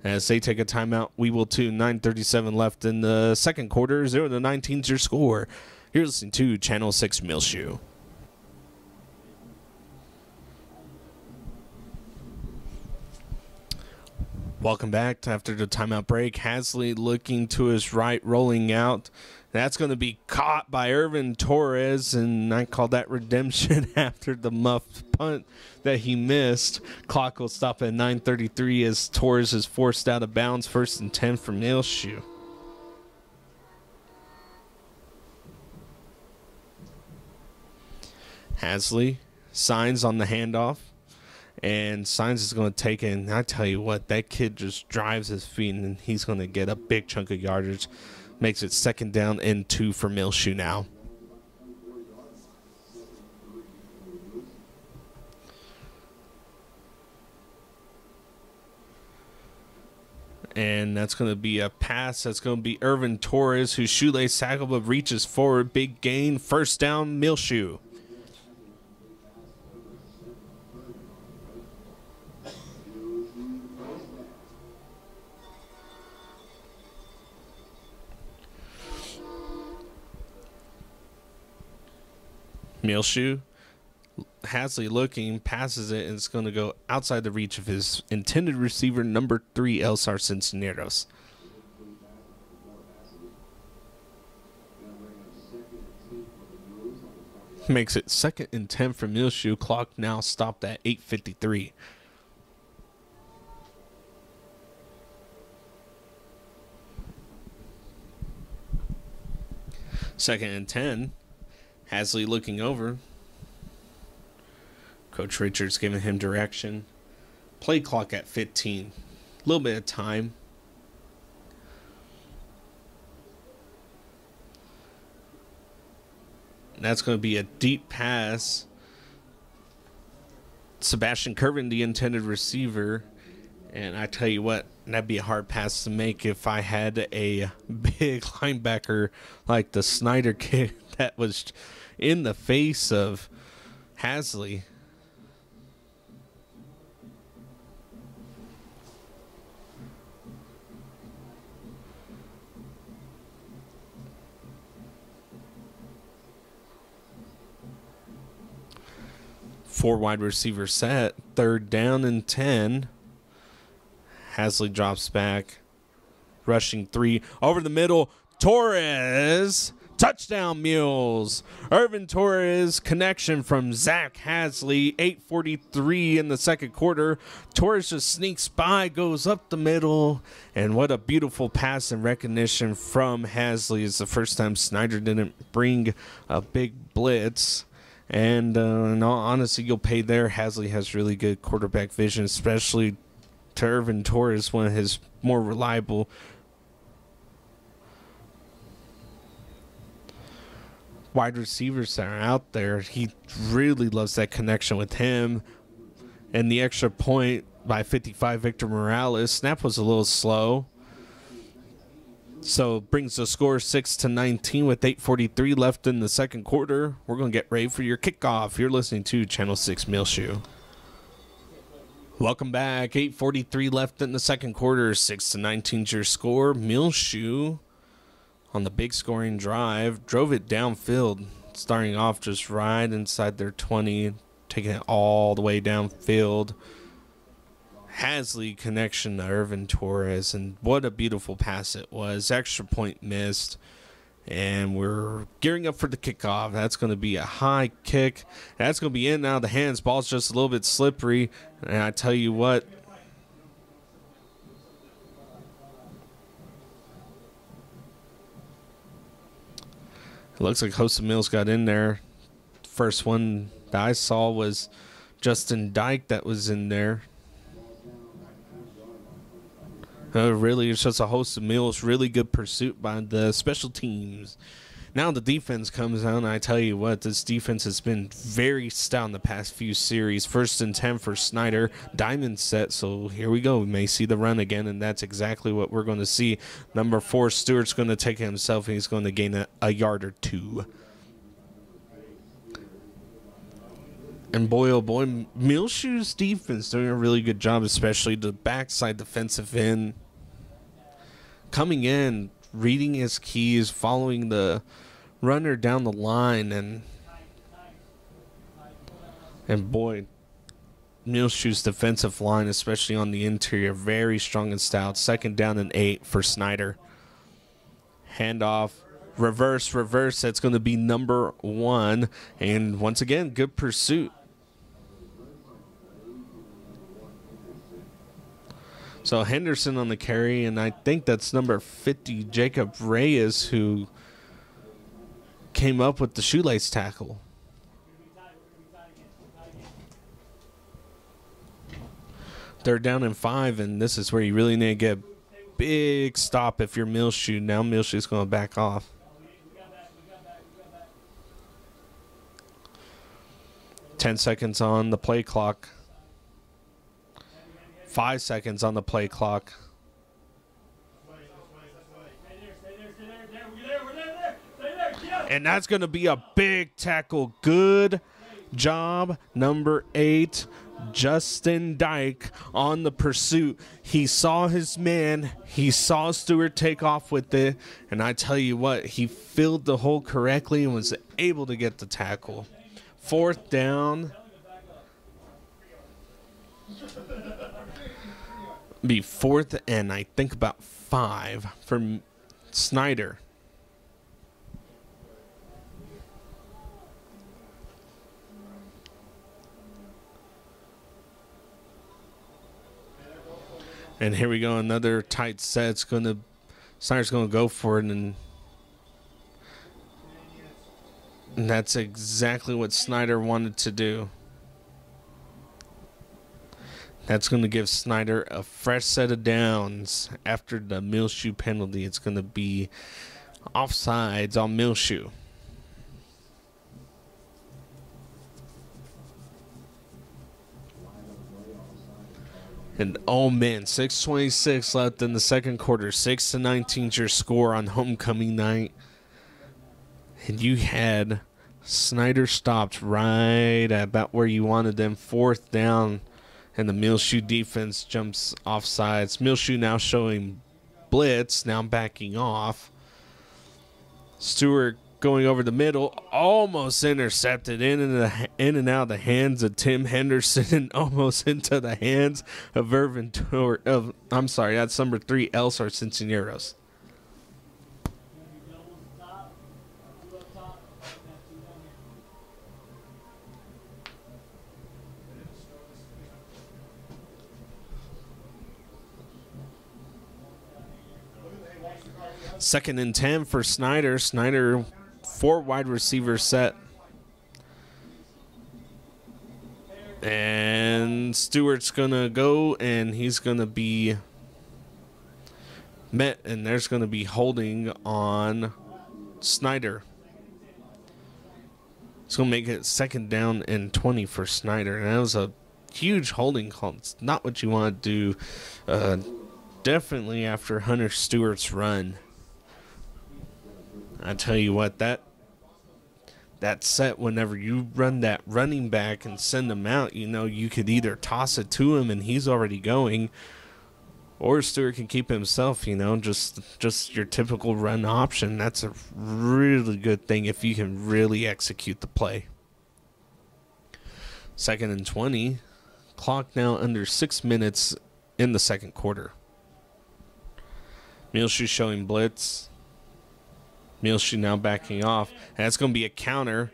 As they take a timeout, we will too. 9:37 left in the second quarter. 0-19 is your score. You're listening to Channel 6 Muleshoe. Welcome back to after the timeout break. Hasley looking to his right, rolling out. That's going to be caught by Irvin Torres, and I call that redemption after the muffed punt that he missed. Clock will stop at 9:33 as Torres is forced out of bounds. 1st and 10 for Muleshoe. Hasley signs on the handoff, and Signs is going to take it. And I tell you what, that kid just drives his feet, and he's going to get a big chunk of yardage. Makes it 2nd down and 2 for Muleshoe now. And that's going to be a pass. That's going to be Irvin Torres, whose shoelace tackle but reaches forward. Big gain. 1st down, Muleshoe. Muleshoe, Hasley looking, passes it, and it's going to go outside the reach of his intended receiver, number 3, Elsar Cisneros. Makes it 2nd and 10 for Muleshoe. Clock now stopped at 8:53. Second and 10. Hasley looking over. Coach Richards giving him direction. Play clock at 15. A little bit of time. And that's going to be a deep pass. Sebastian Curvin, the intended receiver. And I tell you what, that'd be a hard pass to make if I had a big linebacker like the Snyder kid that was in the face of Hasley. Four wide receiver set, 3rd down and 10. Hasley drops back, rushing 3 over the middle. Torres, touchdown Mules. Irvin Torres, connection from Zach Hasley. 8:43 in the 2nd quarter. Torres just sneaks by, goes up the middle, and what a beautiful pass and recognition from Hasley. It's the first time Snyder didn't bring a big blitz. And in all honesty, you'll pay there. Hasley has really good quarterback vision, especially to Irvin Torres, one of his more reliable wide receivers that are out there. He really loves that connection with him. And the extra point by 55, Victor Morales. Snap was a little slow, so brings the score 6-19 with 8:43 left in the 2nd quarter. We're going to get ready for your kickoff. You're listening to Channel 6 Muleshoe. Welcome back. 8:43 left in the 2nd quarter. 6-19 is your score. Muleshoe on the big scoring drive drove it downfield, starting off just right inside their 20, taking it all the way downfield. Hasley connection to Irvin Torres, and what a beautiful pass it was. Extra point missed, and we're gearing up for the kickoff. That's going to be a high kick. That's going to be in and out of the hands. Ball's just a little bit slippery, and I tell you what, it looks like Host of Mills got in there. First one that I saw was Justin Dyke that was in there. Really, it's just a host of Mills. Really good pursuit by the special teams. Now the defense comes out, and I tell you what, this defense has been very stout in the past few series. 1st and 10 for Snyder. Dement set, so here we go. We may see the run again, and that's exactly what we're going to see. Number 4, Stewart's going to take it himself, and he's going to gain a yard or 2. And boy, oh boy, Muleshoe's defense doing a really good job, especially the backside defensive end. Coming in, reading his keys, following the runner down the line, and boy, Muleshoe's defensive line, especially on the interior, very strong and stout. 2nd down and 8 for Snyder. Handoff, reverse. That's going to be number 1. And once again, good pursuit. So Henderson on the carry, and I think that's number 50, Jacob Reyes, who came up with the shoelace tackle. They're down in 5, and this is where you really need to get a big stop if you're Muleshoe. Now Muleshoe's going to back off. Ten seconds on the play clock. 5 seconds on the play clock. And that's going to be a big tackle. Good job, number 8, Justin Dyke, on the pursuit. He saw his man. He saw Stewart take off with it. And I tell you what, he filled the hole correctly and was able to get the tackle. 4th down. Be 4th and I think about 5 for Snyder. And here we go, another tight set. Snyder's gonna go for it, and that's exactly what Snyder wanted to do. That's going to give Snyder a fresh set of downs after the Muleshoe penalty. It's going to be offsides on Muleshoe. And oh man, 6:26 left in the second quarter. 6-19 is your score on homecoming night. And you had Snyder stopped right at about where you wanted them. 4th down. And the Muleshoe defense jumps off sides. Muleshoe now showing blitz, now backing off. Stewart going over the middle, almost intercepted in and out of the hands of Tim Henderson and almost into the hands of Irvin Tort. I'm sorry, that's number 3, Elsar Cincineros. Second and 10 for Snyder. Snyder, 4 wide receiver set. And Stewart's going to go, and he's going to be met, and there's going to be holding on Snyder. It's going to make it 2nd down and 20 for Snyder. And that was a huge holding call. It's not what you want to do. Definitely after Hunter Stewart's run. I tell you what, that set, whenever you run that running back and send him out, you know, you could either toss it to him and he's already going, or Stewart can keep himself, you know, just your typical run option. That's a really good thing if you can really execute the play. 2nd and 20. Clock now under 6 minutes in the second quarter. Muleshoe showing blitz. Muleshoe now backing off. And that's going to be a counter.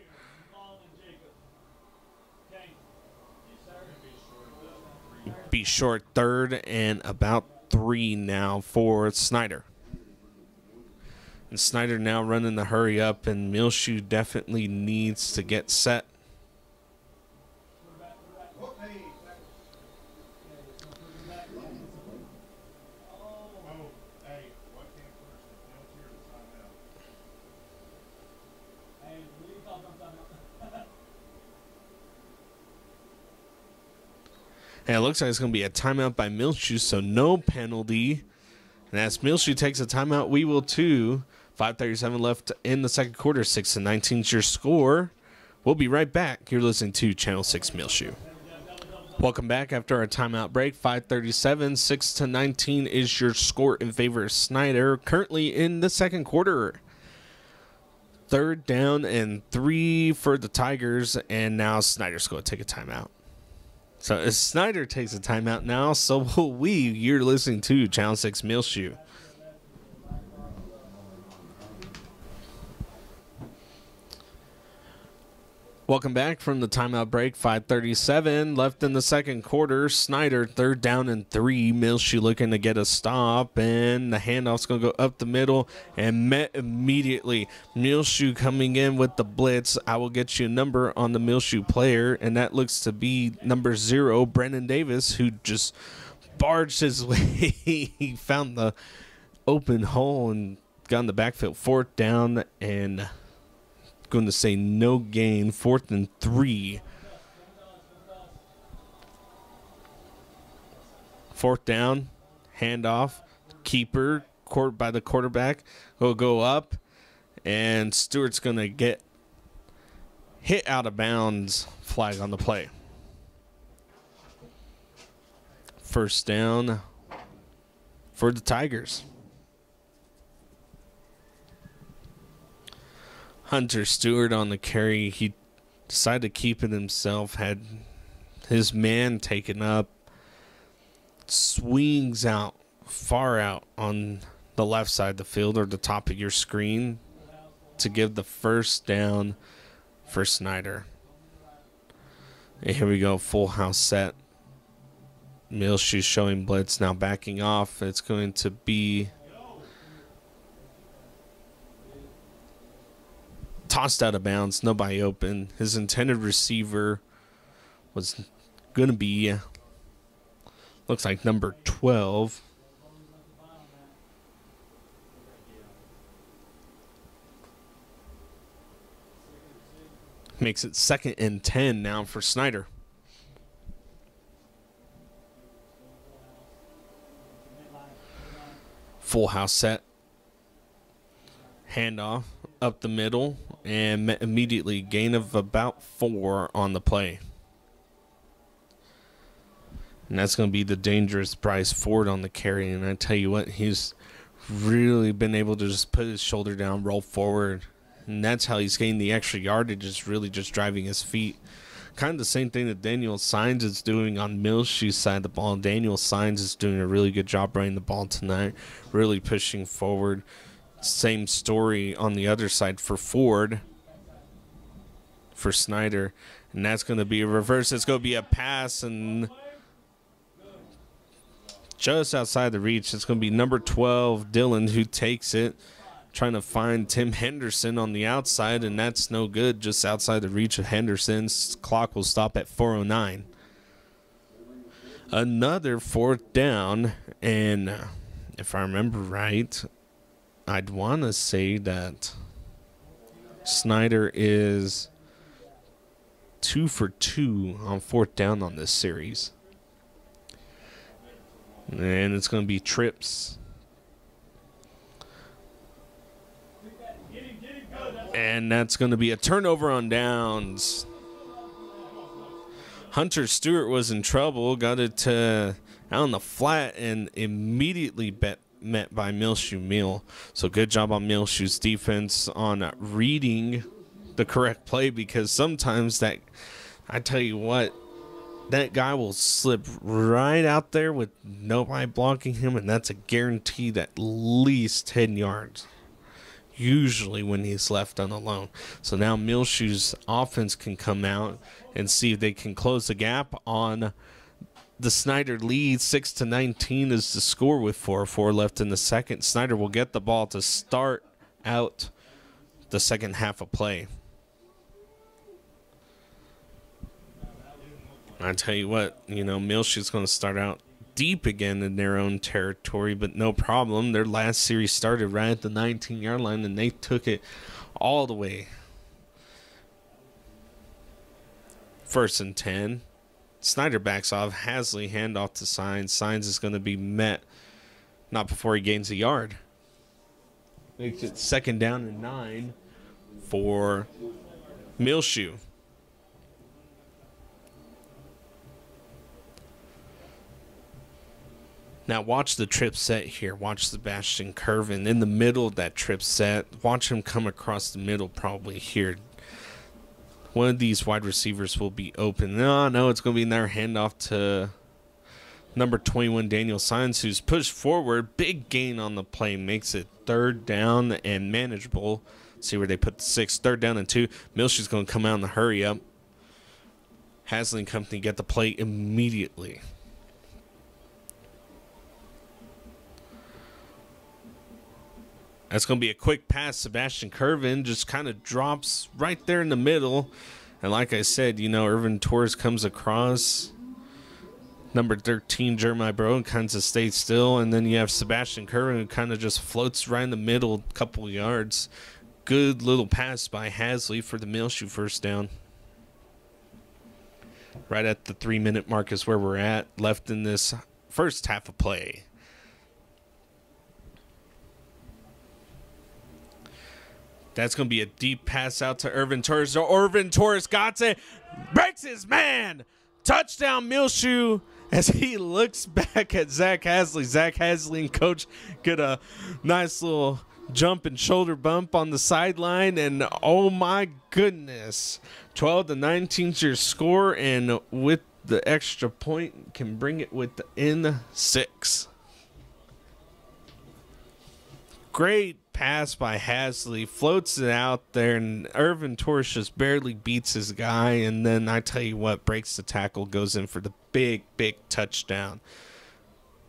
Be short 3rd and about 3 now for Snyder. And Snyder now running the hurry up, and Muleshoe definitely needs to get set. And it looks like it's going to be a timeout by Muleshoe, so no penalty. And as Muleshoe takes a timeout, we will too. 5:37 left in the second quarter. 6-19 is your score. We'll be right back. You're listening to Channel 6 Muleshoe. Welcome back after our timeout break. 5:37, 6-19 is your score in favor of Snyder. Currently in the second quarter. 3rd down and 3 for the Tigers, and now Snyder's going to take a timeout. So as Snyder takes a timeout now, so will we. You're listening to Channel 6 Muleshoe. Welcome back from the timeout break. 5:37 left in the second quarter. Snyder, 3rd down and 3. Muleshoe looking to get a stop, and the handoff's going to go up the middle and met immediately. Muleshoe coming in with the blitz. I will get you a number on the Muleshoe player, and that looks to be number 0, Brennan Davis, who just barged his way. He found the open hole and got in the backfield. 4th down and going to say no gain. 4th and 3. 4th down, handoff, keeper, court by the quarterback, will go up, and Stewart's going to get hit out of bounds. Flag on the play. 1st down for the Tigers. Hunter Stewart on the carry. He decided to keep it himself. Had his man taken up. Swings out, far out on the left side of the field or the top of your screen to give the 1st down for Snyder. And here we go, full house set. Muleshoe showing blitz, now backing off. It's going to be tossed out of bounds, nobody open. His intended receiver was going to be, looks like number 12. Makes it 2nd and 10 now for Snyder. Full house set. Handoff up the middle, and immediately gain of about 4 on the play. And that's going to be the dangerous Bryce Ford on the carry. And I tell you what, he's really been able to just put his shoulder down, roll forward. And that's how he's gained the extra yardage, is really just driving his feet. Kind of the same thing that Daniel Signs is doing on Muleshoe's side of the ball. Daniel Signs is doing a really good job running the ball tonight, really pushing forward. Same story on the other side for Ford, for Snyder. And that's going to be a reverse. It's going to be a pass, and just outside the reach. It's going to be number 12, Dylan, who takes it. Trying to find Tim Henderson on the outside, and that's no good. Just outside the reach of Henderson's. Clock will stop at 4:09. Another 4th down, and if I remember right, I'd want to say that Snyder is 2 for 2 on 4th down on this series. And it's going to be trips. And that's going to be a turnover on downs. Hunter Stewart was in trouble. Got it out on the flat and immediately met by Muleshoe Mule. So good job on Muleshoe's defense on reading the correct play, because sometimes that, I tell you what, that guy will slip right out there with nobody blocking him, and that's a guaranteed at least 10 yards. Usually when he's left on alone. So now Muleshoe's offense can come out and see if they can close the gap on the Snyder lead. 6-19 is the score with 4:04 left in the second. Snyder will get the ball to start out the second half of play. I tell you what, Muleshoe's going to start out deep again in their own territory, but no problem. Their last series started right at the 19-yard line, and they took it all the way. 1st and 10. Snyder backs off. Hasley handoff to Signs. Signs is going to be met not before he gains a yard. Makes it 2nd down and 9 for Muleshoe. Now watch the trip set here. Watch Sebastian Curvin in the middle of that trip set. Watch him come across the middle probably here. one of these wide receivers will be open. No, it's going to be their handoff to number 21, Daniel Sines, who's pushed forward. Big gain on the play. Makes it 3rd down and manageable. See where they put the 6. 3rd down and 2. Muleshoe's going to come out in the hurry up. Hasley and company get the play immediately. That's going to be a quick pass. Sebastian Curvin just kind of drops right there in the middle. And like I said, Irvin Torres comes across. Number 13, Jeremiah Brown, kind of stays still. And then you have Sebastian Curvin, who kind of just floats right in the middle, a couple yards. Good little pass by Hasley for the Muleshoe first down. Right at the 3-minute mark is where we're at, left in this first half of play. That's going to be a deep pass out to Irvin Torres. So Irvin Torres got it. Breaks his man. Touchdown, Muleshoe, as he looks back at Zach Hasley. Zach Hasley and coach get a nice little jump and shoulder bump on the sideline. And, oh, my goodness. 12-19 is your score. And with the extra point, can bring it within 6. Great pass by Hasley, floats it out there, and Irvin Torres just barely beats his guy, and then I tell you what, breaks the tackle, goes in for the big touchdown.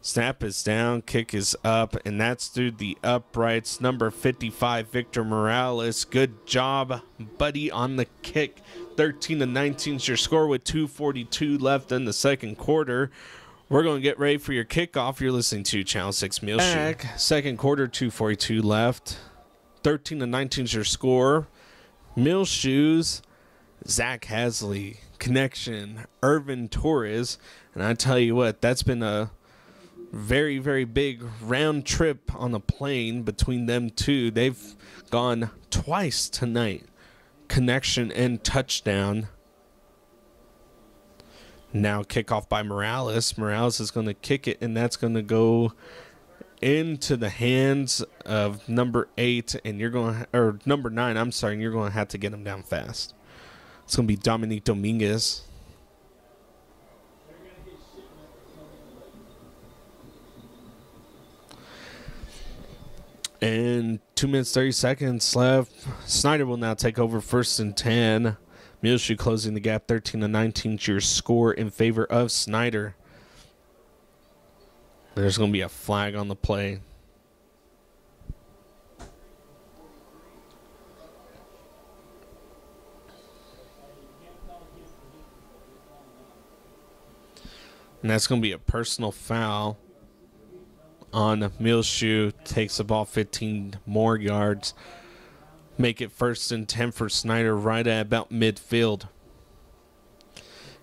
Snap is down, kick is up, and that's through the uprights. Number 55, Victor Morales. Good job, buddy, on the kick. 13-19 is your score with 2:42 left in the second quarter. We're going to get ready for your kickoff. You're listening to Channel 6 Muleshoe. Second quarter, 2:42 left. 13-19 is your score. Muleshoe's Zach Hasley, connection, Irvin Torres. And I tell you what, that's been a very, very big round trip on a plane between them two. They've gone twice tonight. Connection and touchdown. Now kickoff by Morales. Morales is going to kick it, and that's going to go into the hands of number 8, and you're going to, or number 9, I'm sorry, and you're going to have to get him down fast. It's going to be Dominique Dominguez. And 2 minutes, 30 seconds left. Snyder will now take over 1st and 10. Muleshoe closing the gap, 13-19 to your score in favor of Snyder. There's going to be a flag on the play. And that's going to be a personal foul on Muleshoe. Takes the ball 15 more yards. Make it 1st and 10 for Snyder right at about midfield.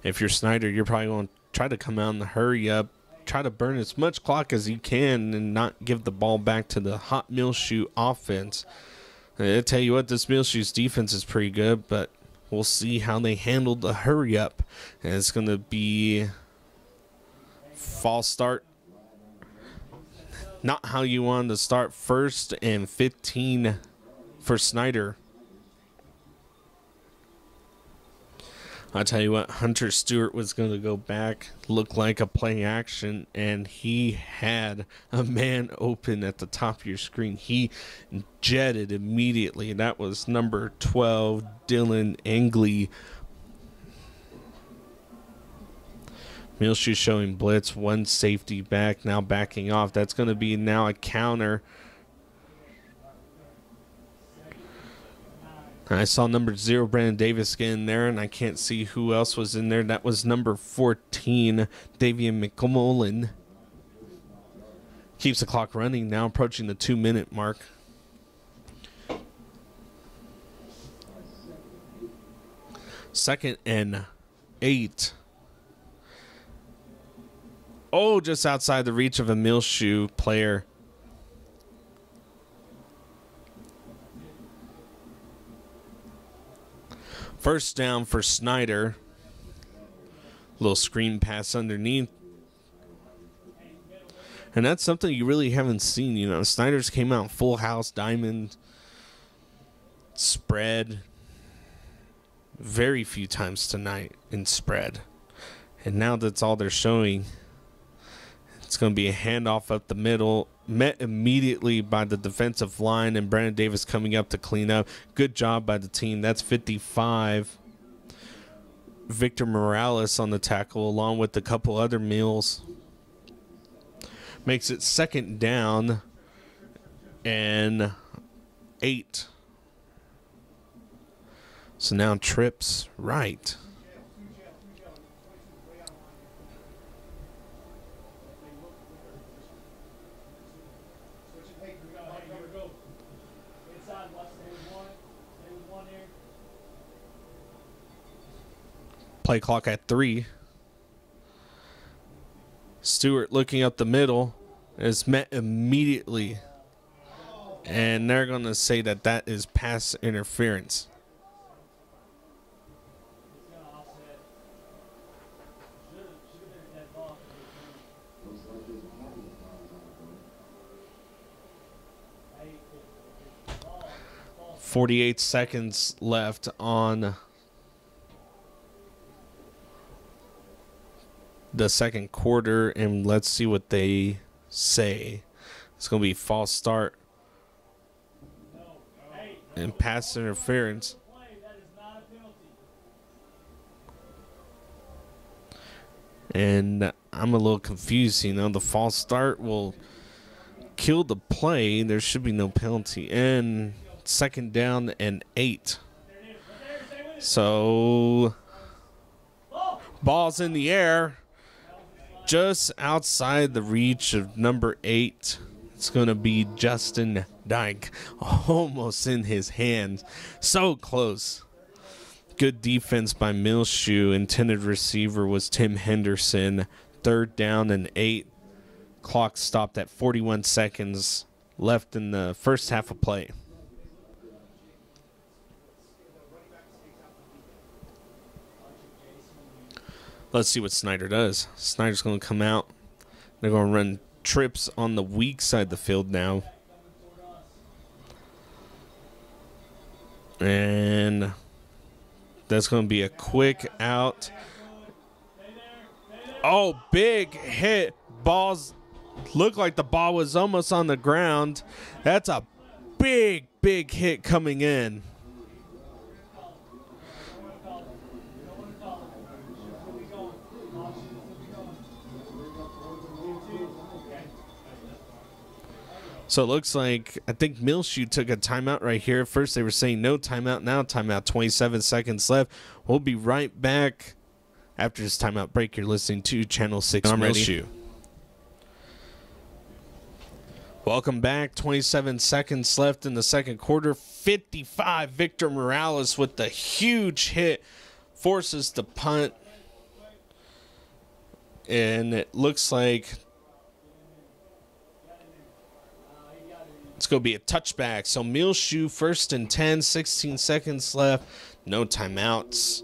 If you're Snyder, you're probably going to try to come out in the hurry up. Try to burn as much clock as you can and not give the ball back to the hot Muleshoe offense. I tell you what, this Muleshoe's defense is pretty good, but we'll see how they handle the hurry up. And it's going to be false start. Not how you wanted to start. 1st and 15 for Snyder. I tell you what, Hunter Stewart was going to go back, look like a play action, and he had a man open at the top of your screen. He jetted immediately. That was number 12, Dylan Engley. Muleshoe showing blitz, 1 safety back, now backing off. That's going to be now a counter. I saw number 0, Brandon Davis, get in there, and I can't see who else was in there. That was number 14, Davian McCormick. Keeps the clock running, now approaching the 2-minute mark. Second and 8. Oh, just outside the reach of a Muleshoe player. First down for Snyder. Little screen pass underneath. And that's something you really haven't seen. You know, Snyder's came out full house, diamond, spread. very few times tonight in spread. And now that's all they're showing. It's going to be a handoff up the middle, met immediately by the defensive line, and Brandon Davis coming up to clean up. Good job by the team. That's 55. Victor Morales on the tackle, along with a couple other Mules. Makes it 2nd down and 8. So now trips right. Play clock at 3. Stewart looking up the middle is met immediately. And they're going to say that that is pass interference. .48 seconds left on the second quarter, and let's see what they say. It's going to be false start and pass interference. And I'm a little confused. You know, the false start will kill the play. There should be no penalty. And 2nd down and 8. So ball's in the air, just outside the reach of number 8. It's going to be Justin Dyke, almost in his hands. So close. Good defense by Muleshoe. Intended receiver was Tim Henderson. 3rd down and 8. Clock stopped at 41 seconds left in the first half of play. Let's see what Snyder does. Snyder's going to come out. They're going to run trips on the weak side of the field now. And that's going to be a quick out. Oh, big hit. Balls looked like the ball was almost on the ground. That's a big, big hit coming in. So it looks like, I think Muleshoe took a timeout right here. At first they were saying no timeout, now timeout. 27 seconds left. We'll be right back after this timeout break. You're listening to Channel 6 Muleshoe. Welcome back. 27 seconds left in the second quarter. 55. Victor Morales with the huge hit. Forces the punt. And it looks like it's going to be a touchback. So Muleshoe 1st and 10, 16 seconds left. No timeouts.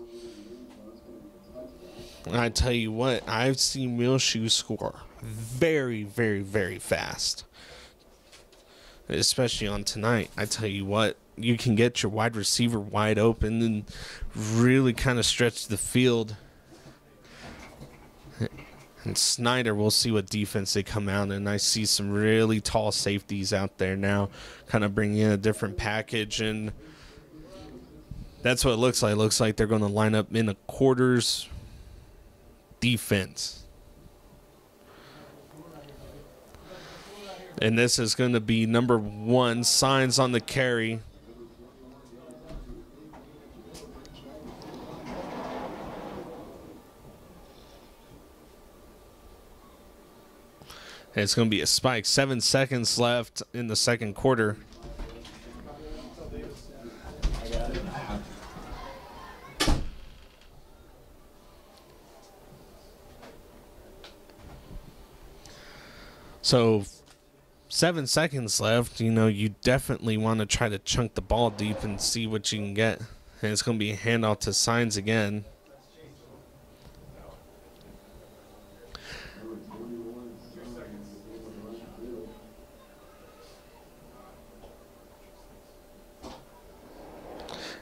And I tell you what, I've seen Muleshoe score very, very, very fast. Especially on tonight. I tell you what, you can get your wide receiver wide open and really kind of stretch the field. And Snyder, we'll see what defense they come out in. I see some really tall safeties out there now, kind of bringing in a different package, and that's what it looks like. It looks like they're going to line up in a quarters defense. And this is going to be number 1, Signs on the carry. It's going to be a spike. 7 seconds left in the second quarter. So 7 seconds left. You know, you definitely want to try to chunk the ball deep and see what you can get. And it's going to be a handoff to Signs again.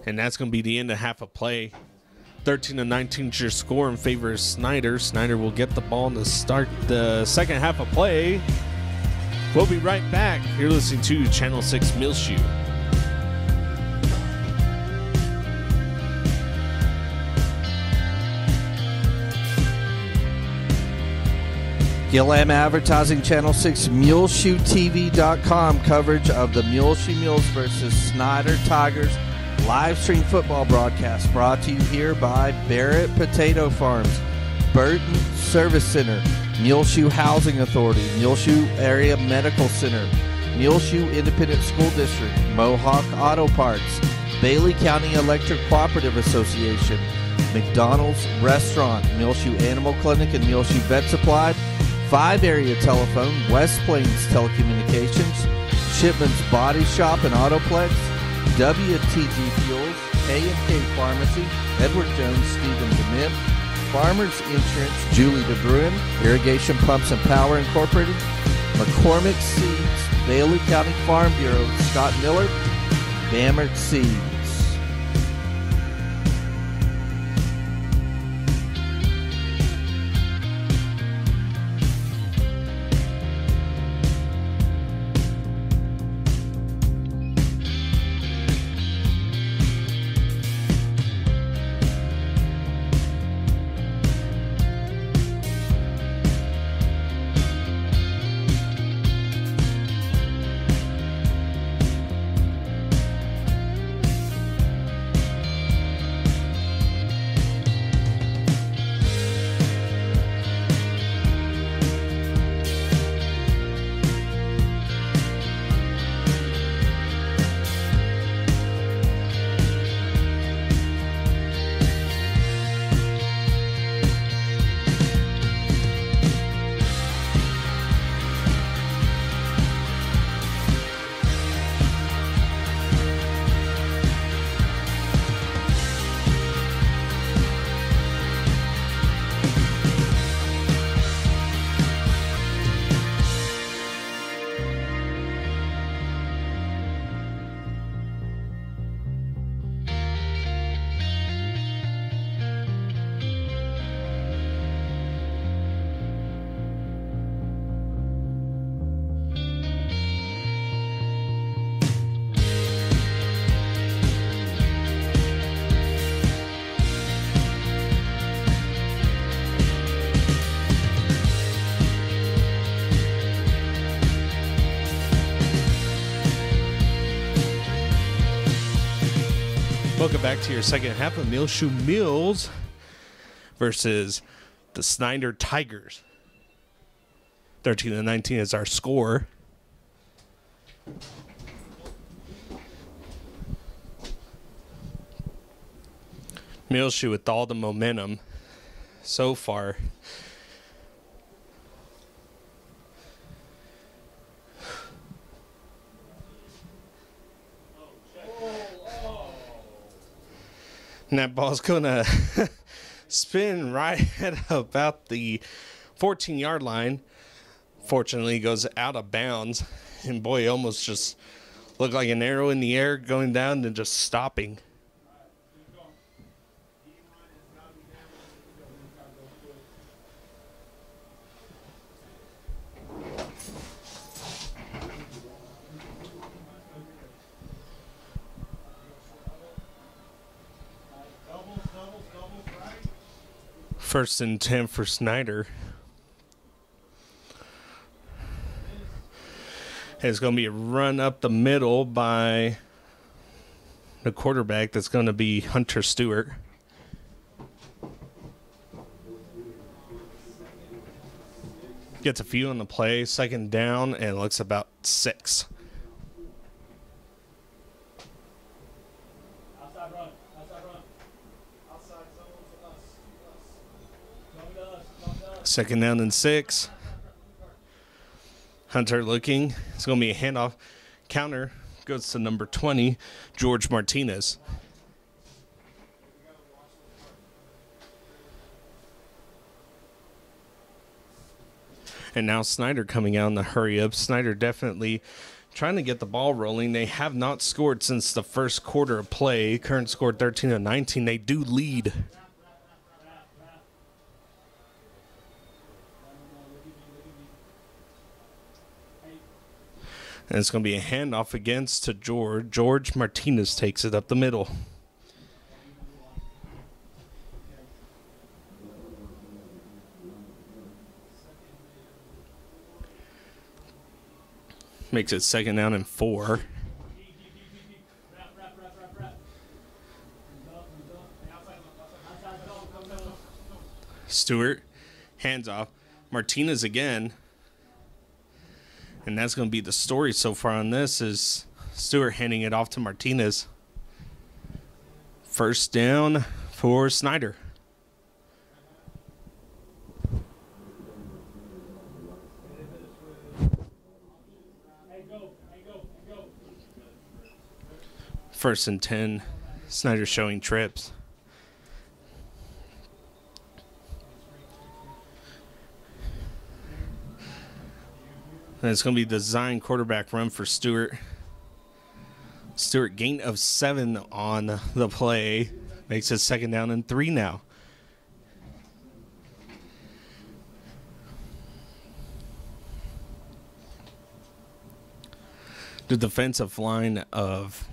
And that's going to be the end of half a play. 13-19 is your score in favor of Snyder. Snyder will get the ball to start the second half of play. We'll be right back. You're listening to Channel 6 Muleshoe. Gillam Advertising Channel 6 MuleshoeTV.com coverage of the Muleshoe Mules versus Snyder Tigers live stream football broadcast brought to you here by Barrett Potato Farms, Burton Service Center, Muleshoe Housing Authority, Muleshoe Area Medical Center, Muleshoe Independent School District, Mohawk Auto Parts, Bailey County Electric Cooperative Association, McDonald's Restaurant, Muleshoe Animal Clinic and Muleshoe Vet Supply, 5 area telephone, West Plains Telecommunications, Shipman's Body Shop and Autoplex, WTG Fuels, K&K Pharmacy, Edward Jones, Stephen Dement, Farmers Insurance, Julie DeBruin, Irrigation Pumps and Power Incorporated, McCormick Seeds, Bailey County Farm Bureau, Scott Miller, Bamert Seeds. Welcome back to your second half of Muleshoe Mules versus the Snyder Tigers. 13-19 is our score. Muleshoe with all the momentum so far. And that ball's going to spin right at about the 14-yard line. Fortunately, it goes out of bounds. And boy, almost just looked like an arrow in the air going down and just stopping. First and 10 for Snyder. It's going to be a run up the middle by the quarterback. That's going to be Hunter Stewart. Gets a few on the play. Second down and looks about 6. Second down and 6. Hunter looking. It's going to be a handoff. Counter goes to number 20, George Martinez. And now Snyder coming out in the hurry up. Snyder definitely trying to get the ball rolling. They have not scored since the first quarter of play. Current score 13-19. They do lead. And it's going to be a handoff against to George. George Martinez takes it up the middle. Makes it 2nd down and 4. Stewart, hands off. Martinez again. And that's going to be the story so far on this, is Stewart handing it off to Martinez. 1st down for Snyder. First and 10. Snyder showing trips. And it's going to be the design quarterback run for Stewart. Stewart gain of 7 on the play. Makes it 2nd down and 3 now. The defensive line of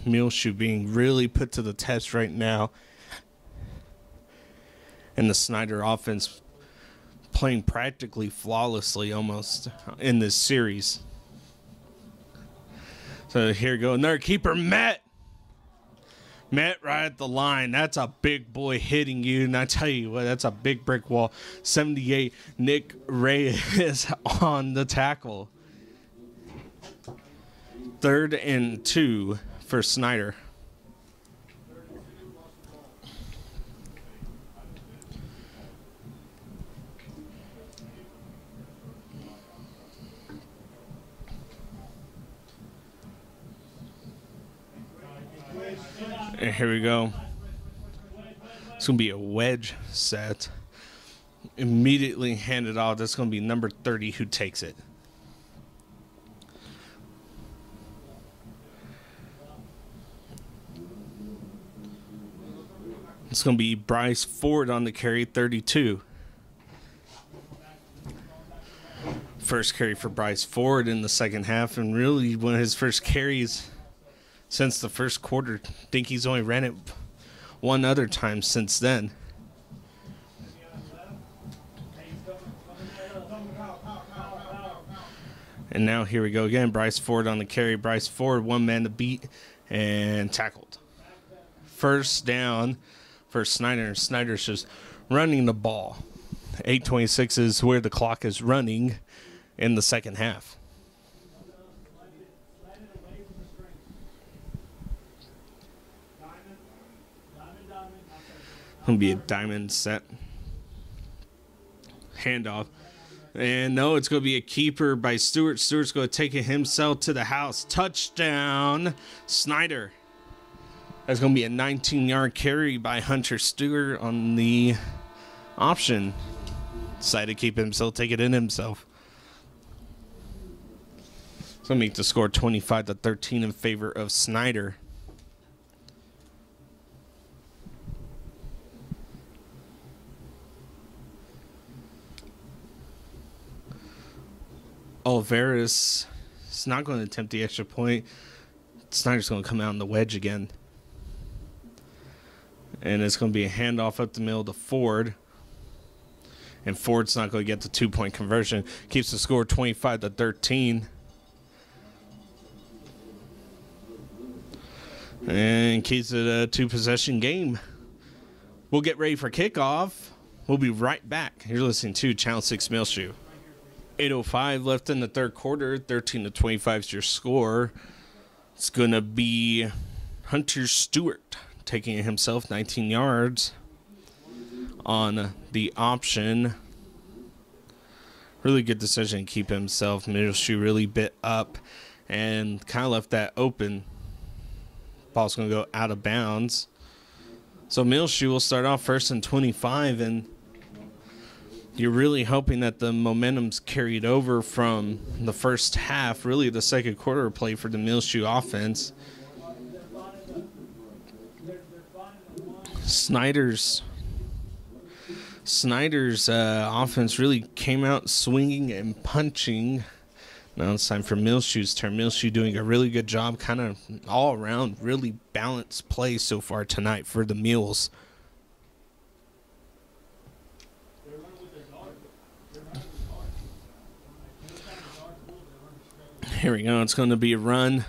Muleshoe being really put to the test right now. And the Snyder offense playing practically flawlessly almost in this series. So here we go. Another keeper, Matt. Matt right at the line. That's a big boy hitting you. And I tell you what, that's a big brick wall. 78, Nick Reyes on the tackle. 3rd and 2 for Snyder. And here we go. It's going to be a wedge set. Immediately handed off. That's going to be number 30 who takes it. It's going to be Bryce Ford on the carry, 32. First carry for Bryce Ford in the second half, and really one of his first carries since the first quarter. I think he's only ran it one other time since then. And now here we go again. Bryce Ford on the carry. Bryce Ford, one man to beat and tackled. 1st down for Snyder. Snyder's just running the ball. 8:26 is where the clock is running in the second half. Gonna be a diamond set. Handoff. And no, it's going to be a keeper by Stewart. Stewart's going to take it himself to the house. Touchdown, Snyder. That's going to be a 19-yard carry by Hunter Stewart on the option. Decided to keep himself, take it in himself. So make the score 25-13 in favor of Snyder. Oliveras is not going to attempt the extra point. Snyder's going to come out on the wedge again. And it's going to be a handoff up the middle to Ford. And Ford's not going to get the 2-point conversion. Keeps the score 25-13. And keeps it a 2-possession game. We'll get ready for kickoff. We'll be right back. You're listening to Channel 6 Muleshoe. 8:05 left in the third quarter. 13-25 is your score. It's going to be Hunter Stewart taking it himself 19 yards on the option. Really good decision to keep himself. Muleshoe really bit up and kind of left that open. Ball's going to go out of bounds. So Muleshoe will start off 1st and 25, and you're really hoping that the momentum's carried over from the first half, really the second quarter play for the Muleshoe offense. Snyder's offense really came out swinging and punching. Now it's time for Muleshoe's turn. Muleshoe doing a really good job, kind of all around, really balanced play so far tonight for the Mules. Here we go. It's going to be a run.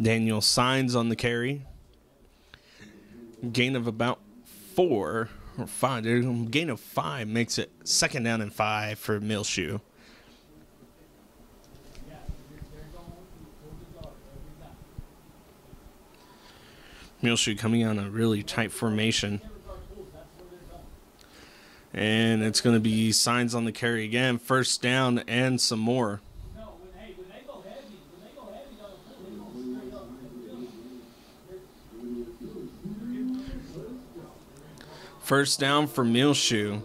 Daniel signs on the carry. Gain of about 4 or 5. Gain of 5 makes it 2nd down and 5 for Muleshoe. Muleshoe coming on a really tight formation. And it's going to be signs on the carry again. 1st down and some more. First down for Muleshoe.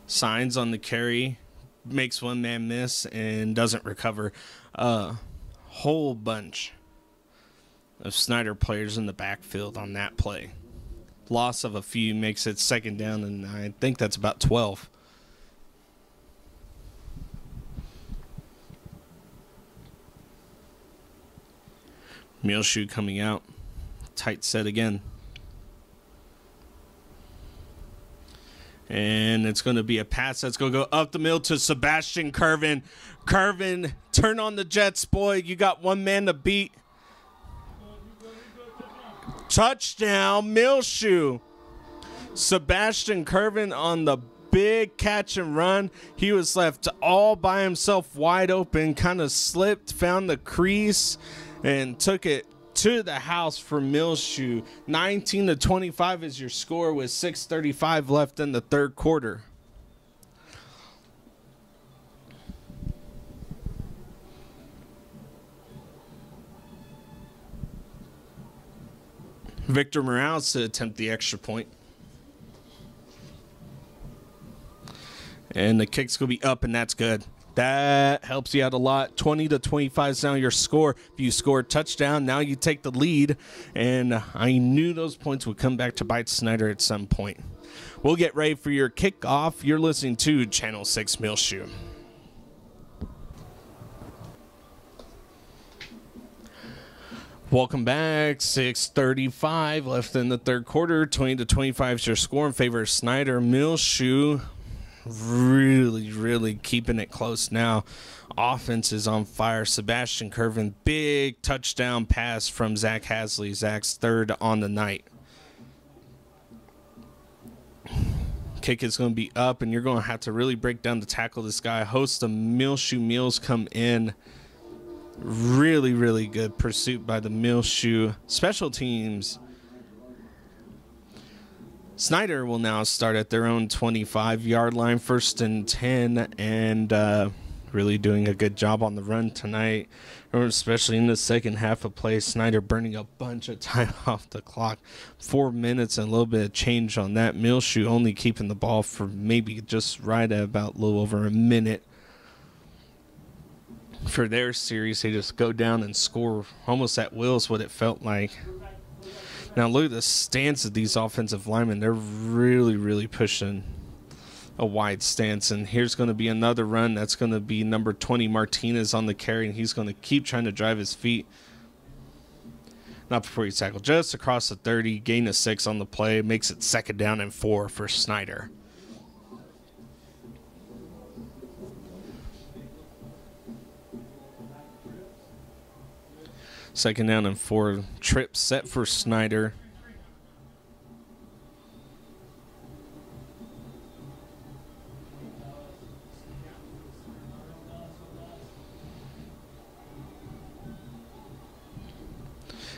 Signs on the carry. Makes one man miss and doesn't recover. A whole bunch of Snyder players in the backfield on that play. Loss of a few makes it 2nd down, and I think that's about 12. Muleshoe coming out. Tight set again. And it's going to be a pass that's going to go up the middle to Sebastian Curvin. Curvin, turn on the Jets, boy. You got one man to beat. Touchdown, Muleshoe. Sebastian Curvin on the big catch and run. He was left all by himself wide open, kind of slipped, found the crease, and took it to the house for Muleshoe. 19-25 is your score with 6:35 left in the 3rd quarter. Victor Morales to attempt the extra point. And the kick's going to be up, and that's good. That helps you out a lot. 20-25 is now your score. If you score a touchdown, now you take the lead. And I knew those points would come back to bite Snyder at some point. We'll get ready for your kickoff. You're listening to Channel 6 Muleshoe. Welcome back. 6:35 left in the 3rd quarter. 20-25 is your score in favor of Snyder. Muleshoe really keeping it close now. Offense is on fire. Sebastian Curvin, big touchdown pass from Zach Hasley. Zach's 3rd on the night. Kick is going to be up, and you're going to have to really break down to tackle this guy. Host of Muleshoe Mules come in. Really good pursuit by the Muleshoe special teams. Snyder will now start at their own 25-yard line, 1st and 10, and really doing a good job on the run tonight, especially in the second half of play. Snyder burning a bunch of time off the clock. 4 minutes and a little bit of change on that. Muleshoe only keeping the ball for maybe just right at about a little over a minute. For their series, they just go down and score almost at will is what it felt like. Now look at the stance of these offensive linemen. They're really pushing a wide stance. And here's going to be another run. That's going to be number 20, Martinez, on the carry. And he's going to keep trying to drive his feet. Not before he tackles just across the 30. Gain of 6 on the play. Makes it 2nd down and 4 for Snyder. Second down and 4. Trip set for Snyder.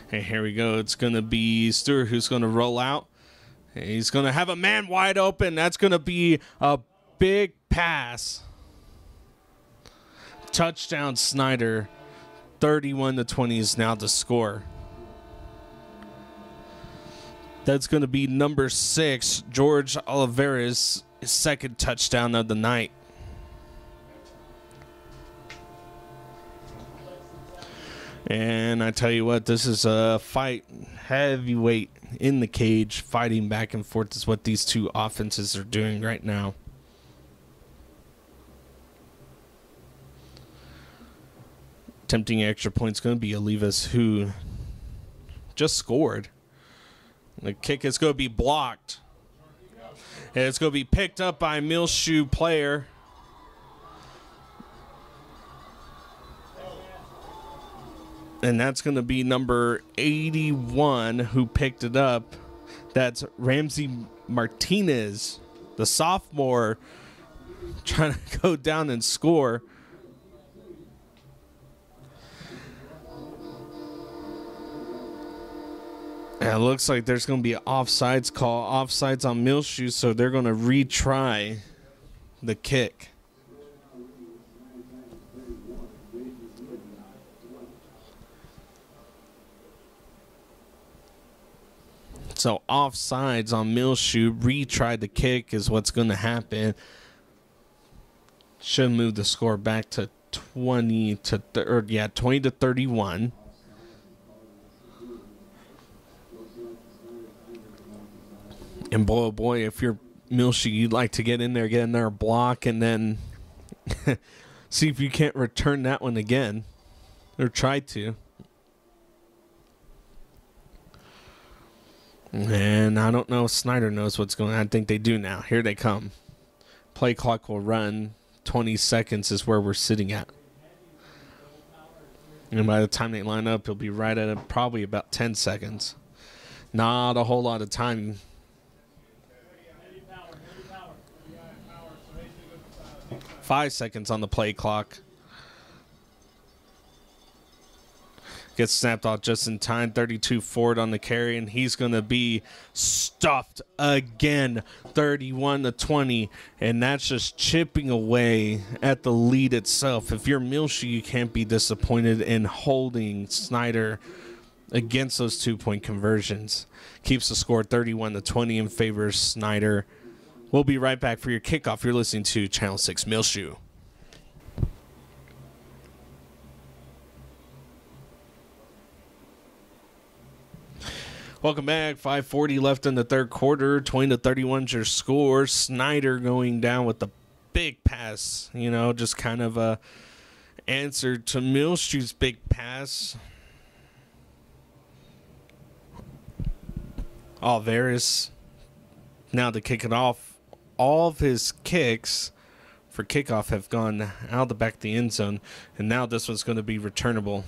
Hey, here we go. It's going to be Stewart who's going to roll out. He's going to have a man wide open. That's going to be a big pass. Touchdown, Snyder. 31-20 is now the score. That's going to be number 6, George Oliveira's second touchdown of the night. And I tell you what, this is a fight, heavyweight in the cage, fighting back and forth is what these two offenses are doing right now. Attempting extra points going to be Olivas, who just scored. The kick is going to be blocked. And it's going to be picked up by a Muleshoe player. And that's going to be number 81 who picked it up. That's Ramsey Martinez, the sophomore, trying to go down and score. And it looks like there's going to be an offsides call. Offsides on Muleshoe, so they're going to retry the kick. So offsides on Muleshoe, retry the kick is what's going to happen. Should move the score back to 20 to 31. And boy, oh boy, if you're Muleshoe, you'd like to get in there, block, and then see if you can't return that one again. Or try to. And I don't know if Snyder knows what's going on. I think they do now. Here they come. Play clock will run. 20 seconds is where we're sitting at. And by the time they line up, it'll be right at probably about 10 seconds. Not a whole lot of time. 5 seconds on the play clock. Gets snapped off just in time. 32 forward on the carry, and he's going to be stuffed again. 31-20, and that's just chipping away at the lead itself. If you're Muleshoe, you can't be disappointed in holding Snyder against those 2-point conversions. Keeps the score 31-20 in favor of Snyder. We'll be right back for your kickoff. You're listening to Channel 6 Muleshoe. Welcome back. 5:40 left in the third quarter. 20-31 is your score. Snyder going down with the big pass. You know, just kind of a answer to Muleshoe's big pass. Alvarez now to kick it off. All of his kicks for kickoff have gone out the back of the end zone, and now this one's going to be returnable.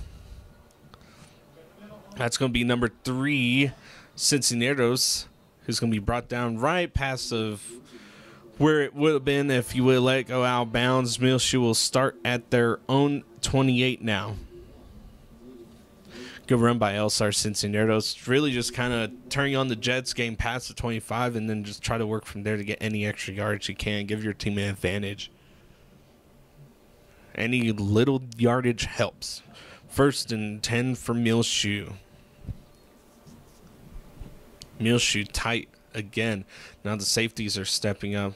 That's going to be number 3, Cincinnati's, who's going to be brought down right past of where it would have been if you would let it go out of bounds. Muleshoe will start at their own 28 now. Good run by Elsar Cincinnati's. Really just kind of turning on the Jets, getting past the 25, and then just try to work from there to get any extra yards you can. Give your team an advantage. Any little yardage helps. 1st and 10 for Muleshoe. Muleshoe tight again. Now the safeties are stepping up,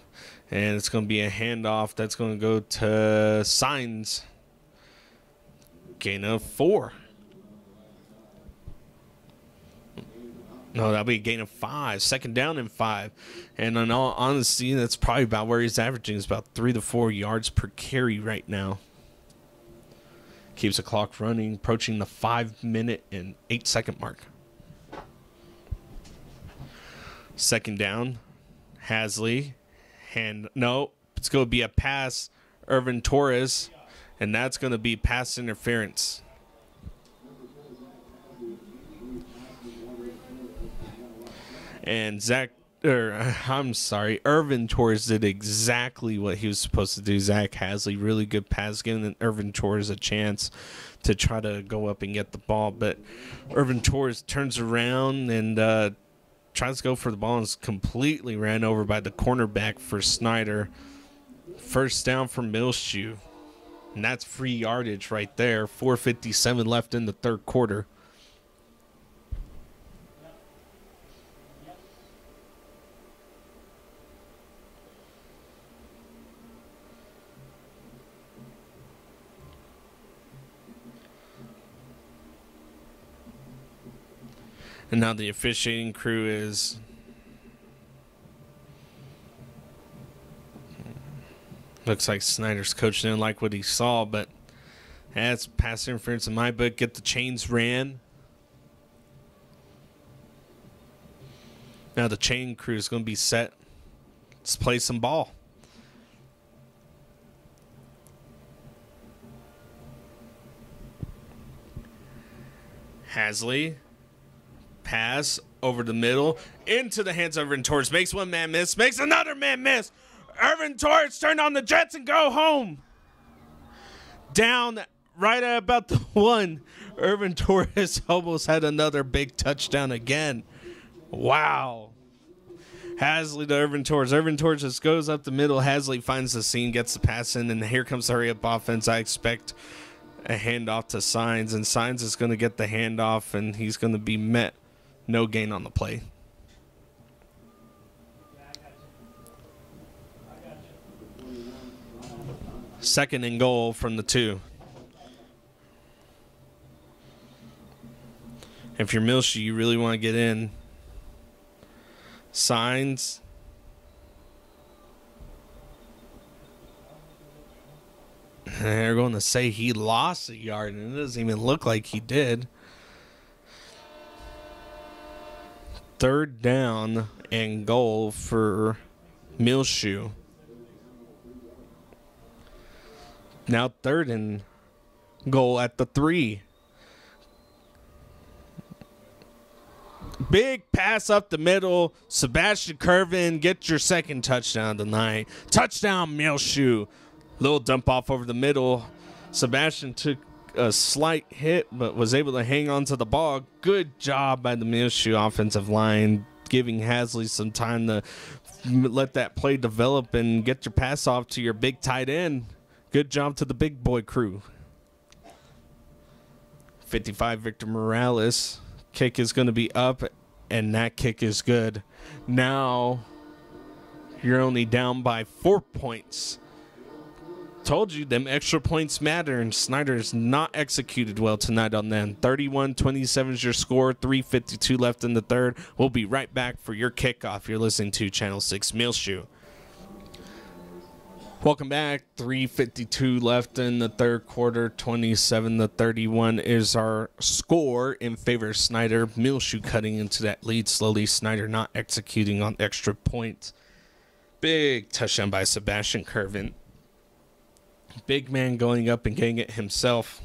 and it's going to be a handoff that's going to go to Signs. Gain of 4. No, that'll be a gain of 5. 2nd down and 5. And in all honesty, that's probably about where he's averaging. It's about 3 to 4 yards per carry right now. Keeps the clock running, approaching the 5-minute and 8-second mark. 2nd down. Hasley. No, it's going to be a pass. Irvin Torres. And that's going to be pass interference. And Irvin Torres did exactly what he was supposed to do. Zach Hasley, really good pass, giving Irvin Torres a chance to try to go up and get the ball. But Irvin Torres turns around and tries to go for the ball and is completely ran over by the cornerback for Snyder. 1st down for Muleshoe. And that's free yardage right there. 4:57 left in the third quarter. And now the officiating crew is looks like Snyder's coach didn't like what he saw, but that's pass interference in my book. Get the chains ran. Now the chain crew is going to be set. Let's play some ball. Hasley. Pass over the middle into the hands of Irvin Torres. Makes one man miss. Makes another man miss. Irvin Torres turned on the Jets and go home. Down right at about the 1. Irvin Torres almost had another big touchdown again. Wow. Hasley to Irvin Torres. Irvin Torres just goes up the middle. Hasley finds the seam, gets the pass in, and here comes the hurry-up offense. I expect a handoff to Signs, and Signs is going to get the handoff, and he's going to be met. No gain on the play. Second and goal from the 2. If you're Muleshoe, you really want to get in. Signs. They're going to say he lost a yard, and it doesn't even look like he did. Third down and goal for Muleshoe. Now third and goal at the 3. Big pass up the middle. Sebastian Curvin, get your second touchdown tonight. Touchdown, Muleshoe. Little dump off over the middle. Sebastian took a slight hit, but was able to hang on to the ball. Good job by the Muleshoe offensive line, giving Hasley some time to let that play develop and get your pass off to your big tight end. Good job to the big boy crew. 55, Victor Morales. Kick is going to be up, and that kick is good. Now you're only down by 4 points. Told you them extra points matter, and Snyder's not executed well tonight on them. 31-27 is your score. 3:52 left in the third. We'll be right back for your kickoff. You're listening to Channel 6 Muleshoe. Welcome back. 3:52 left in the third quarter. 27-31 is our score in favor of Snyder. Muleshoe cutting into that lead slowly. Snyder not executing on extra points. Big touchdown by Sebastian Curvin. Big man going up and getting it himself.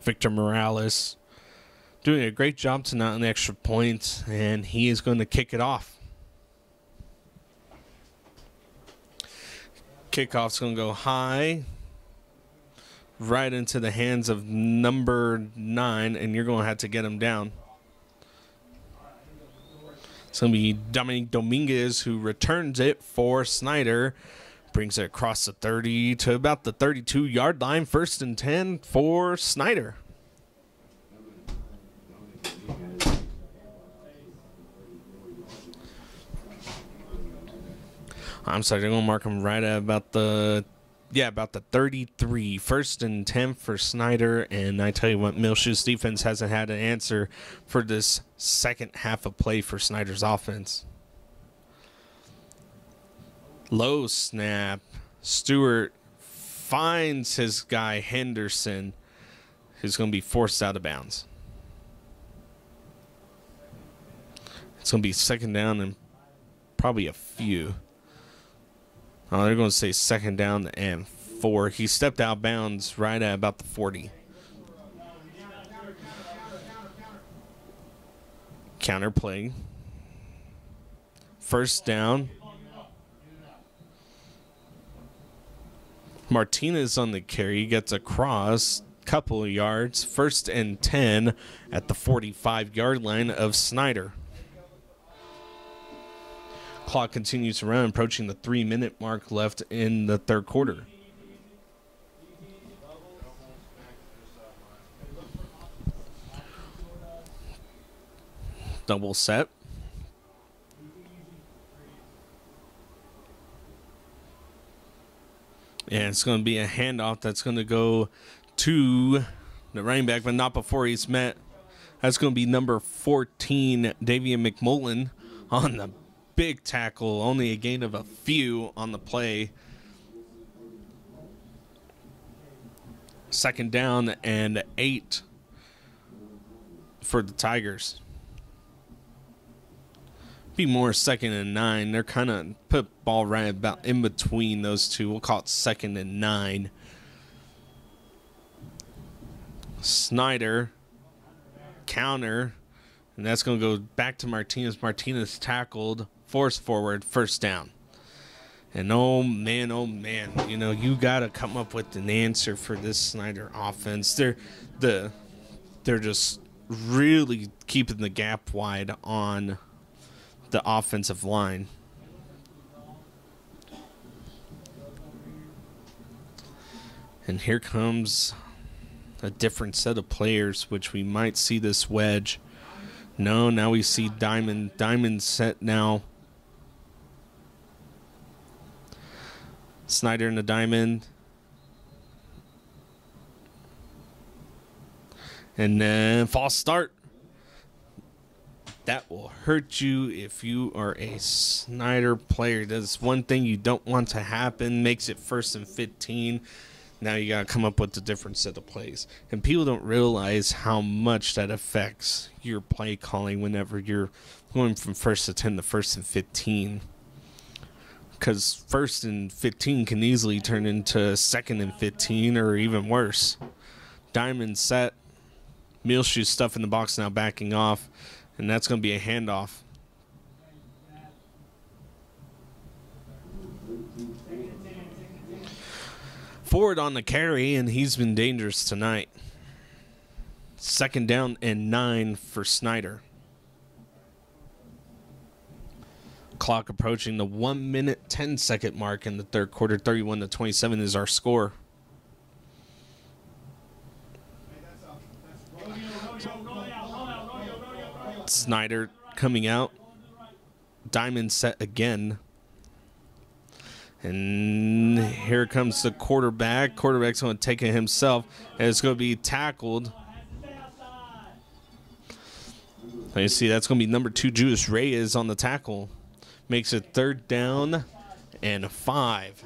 Victor Morales doing a great job tonight on the extra points, and he is going to kick it off. Kickoff's going to go high, right into the hands of number 9, and you're going to have to get him down. It's going to be Dominic Dominguez who returns it for Snyder. Brings it across the 30 to about the 32-yard line. 1st and 10 for Snyder. I'm sorry, they're going to mark him right at about the 33. 1st and 10 for Snyder. And I tell you what, Muleshoe's defense hasn't had an answer for this second half of play for Snyder's offense. Low snap. Stewart finds his guy Henderson, who's going to be forced out of bounds. It's going to be second down and probably a few. Oh, they're going to say second down and 4. He stepped out of bounds right at about the 40. Counter play. First down. Martinez on the carry, gets across, couple of yards. 1st and 10 at the 45-yard line of Snyder. Clock continues to run, approaching the 3-minute mark left in the third quarter. double set. And it's going to be a handoff that's going to go to the running back, but not before he's met. That's going to be number 14, Davian McMullen, on the big tackle. Only a gain of a few on the play. Second down and 8 for the Tigers. Be more second and 9. They're kind of put ball right about in between those two. We'll call it second and 9. Snyder, counter, and that's going to go back to Martinez. Martinez tackled, forced forward, first down. And oh man, you know, you got to come up with an answer for this Snyder offense. They're just really keeping the gap wide on the offensive line. And here comes a different set of players, which we might see this wedge. No, now we see Dement. Dement set now. Snyder and the Dement. And then false start. That will hurt you if you are a Snyder player. That's one thing you don't want to happen. Makes it 1st and 15. Now you got to come up with a different set of plays. And people don't realize how much that affects your play calling whenever you're going from 1st to 10 to 1st and 15. Because 1st and 15 can easily turn into 2nd and 15 or even worse. Diamond set. Muleshoe stuff in the box now backing off. And that's going to be a handoff. Ford on the carry, and he's been dangerous tonight. Second down and 9 for Snyder. Clock approaching the 1 minute 10 second mark in the third quarter. 31-27 is our score. Snyder coming out. Diamond set again. And here comes the quarterback. Quarterback's going to take it himself. And it's going to be tackled. You see, that's going to be number 2, Judas Reyes on the tackle. Makes it 3rd down and 5.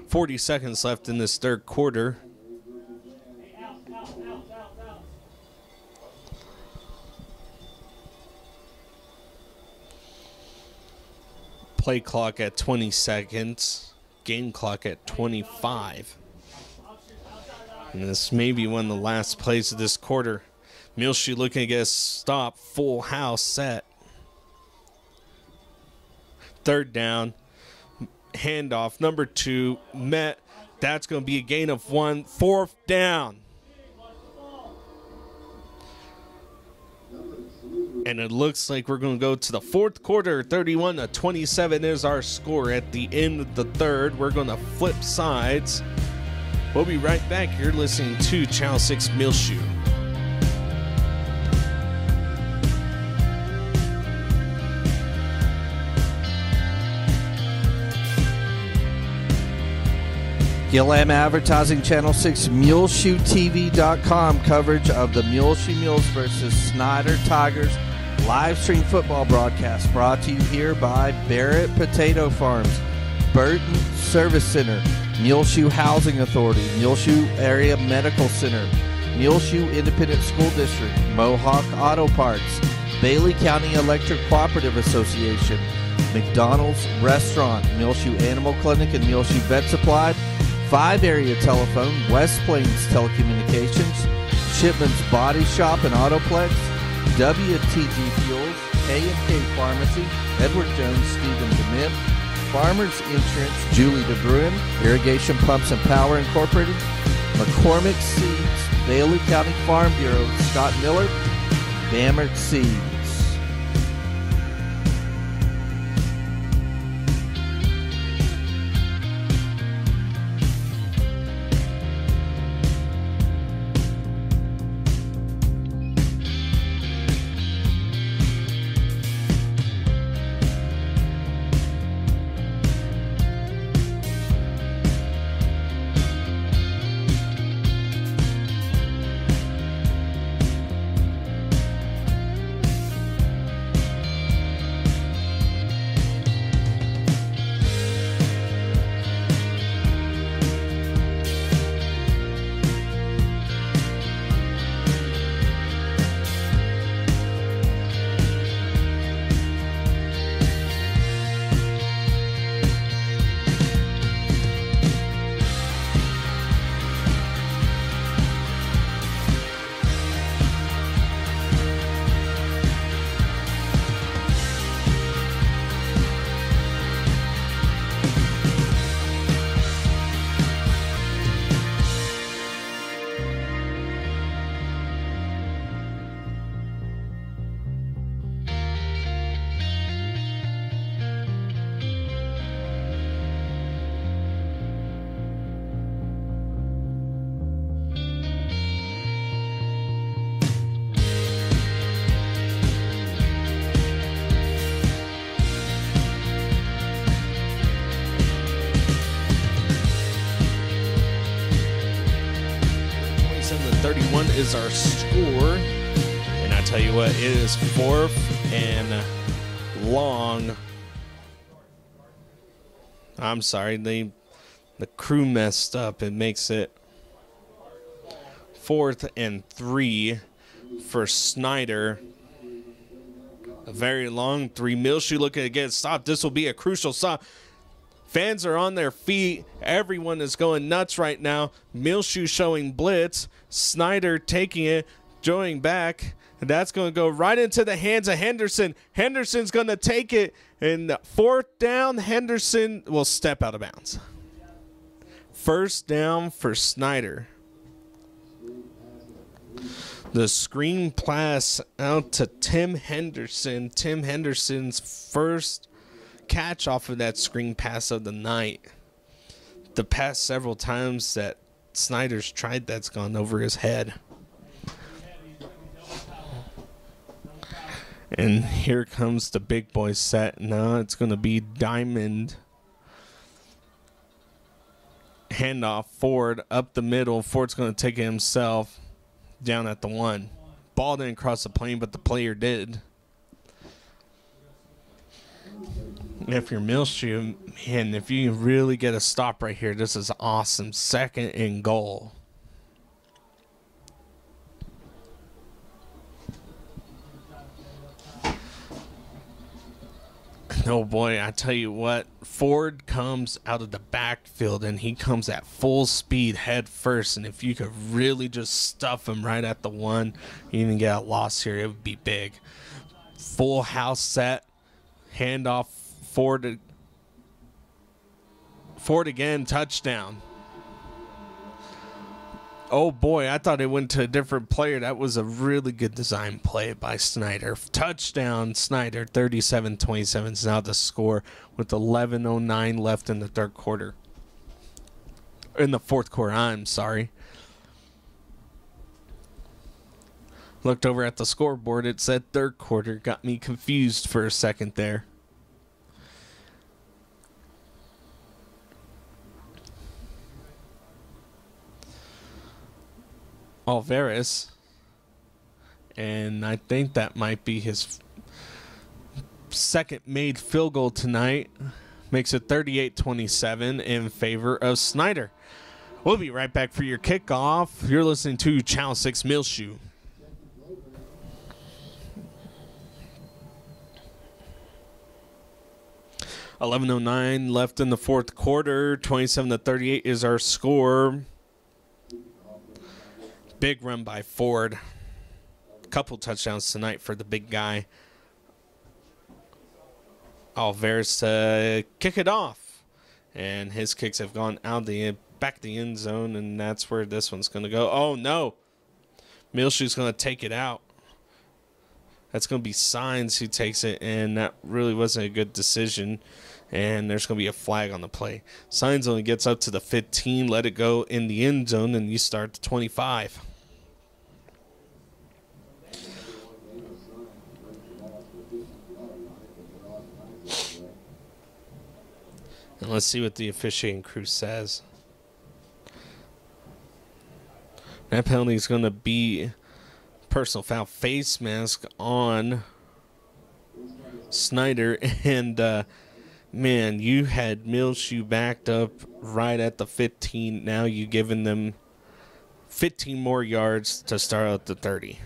40 seconds left in this third quarter. Play clock at 20 seconds. Game clock at 25. And this may be one of the last plays of this quarter. Muleshoe looking to get a stop. Full house set. 3rd down. Handoff. Number 2. Met. That's going to be a gain of 1. 4th down. And it looks like we're going to go to the fourth quarter. 31-27 is our score at the end of the third. We're going to flip sides. We'll be right back. You're listening to Channel 6 Muleshoe. Gillam Advertising, Channel 6, MuleshoeTV.com coverage of the Muleshoe Mules versus Snyder Tigers live stream football broadcast brought to you here by Barrett Potato Farms, Burton Service Center, Muleshoe Housing Authority, Muleshoe Area Medical Center, Muleshoe Independent School District, Mohawk Auto Parts, Bailey County Electric Cooperative Association, McDonald's Restaurant, Muleshoe Animal Clinic and Muleshoe Vet Supply, 5 area telephone, West Plains Telecommunications, Shipman's Body Shop and Autoplex, WTG Fuels, K&K Pharmacy, Edward Jones, Stephen Dement, Farmers Insurance, Julie DeBruin, Irrigation Pumps and Power Incorporated, McCormick Seeds, Bailey County Farm Bureau, Scott Miller, Bamert Seeds. 31 is our score. And I tell you what, it is 4th and long. I'm sorry, the crew messed up. It makes it 4th and 3 for Snyder. A very long 3. Muleshoe looking to get stopped. This will be a crucial stop. Fans are on their feet. Everyone is going nuts right now. Muleshoe showing blitz. Snyder taking it, going back. And that's going to go right into the hands of Henderson. Henderson's going to take it. And 4th down, Henderson will step out of bounds. 1st down for Snyder. The screen pass out to Tim Henderson. Tim Henderson's first catch off of that screen pass of the night. The past several times that Snyder's tried, that's gone over his head. And here comes the big boy set. Now it's going to be Dement. Handoff Ford up the middle. Ford's going to take it himself down at the 1. Ball didn't cross the plane, but the player did. If you're Muleshoe, man, if you really get a stop right here, this is awesome. 2nd and goal. Oh boy, I tell you what, Ford comes out of the backfield and he comes at full speed head first, and if you could really just stuff him right at the 1, you even get a loss here, it would be big. Full house set, handoff Ford again, touchdown. Oh boy, I thought it went to a different player. That was a really good design play by Snyder. Touchdown, Snyder, 37-27 is now the score with 11:09 left in the 3rd quarter. In the 4th quarter, I'm sorry. Looked over at the scoreboard, it said 3rd quarter. Got me confused for a second there. Alvarez, and I think that might be his 2nd made field goal tonight. Makes it 38-27 in favor of Snyder. We'll be right back for your kickoff. You're listening to Channel 6 Muleshoe. $11:09 left in the 4th quarter. 27-38 is our score. Big run by Ford. Couple touchdowns tonight for the big guy. Alvarez to kick it off. And his kicks have gone out back of the end zone, and that's where this one's going to go. Oh, no. Muleshoe's going to take it out. That's going to be Signs who takes it, and that really wasn't a good decision. And there's going to be a flag on the play. Signs only gets up to the 15, let it go in the end zone, and you start to 25. And let's see what the officiating crew says. That penalty is going to be personal foul, face mask on Snyder, and man, you had Muleshoe backed up right at the 15. Now you've given them 15 more yards to start out the 30.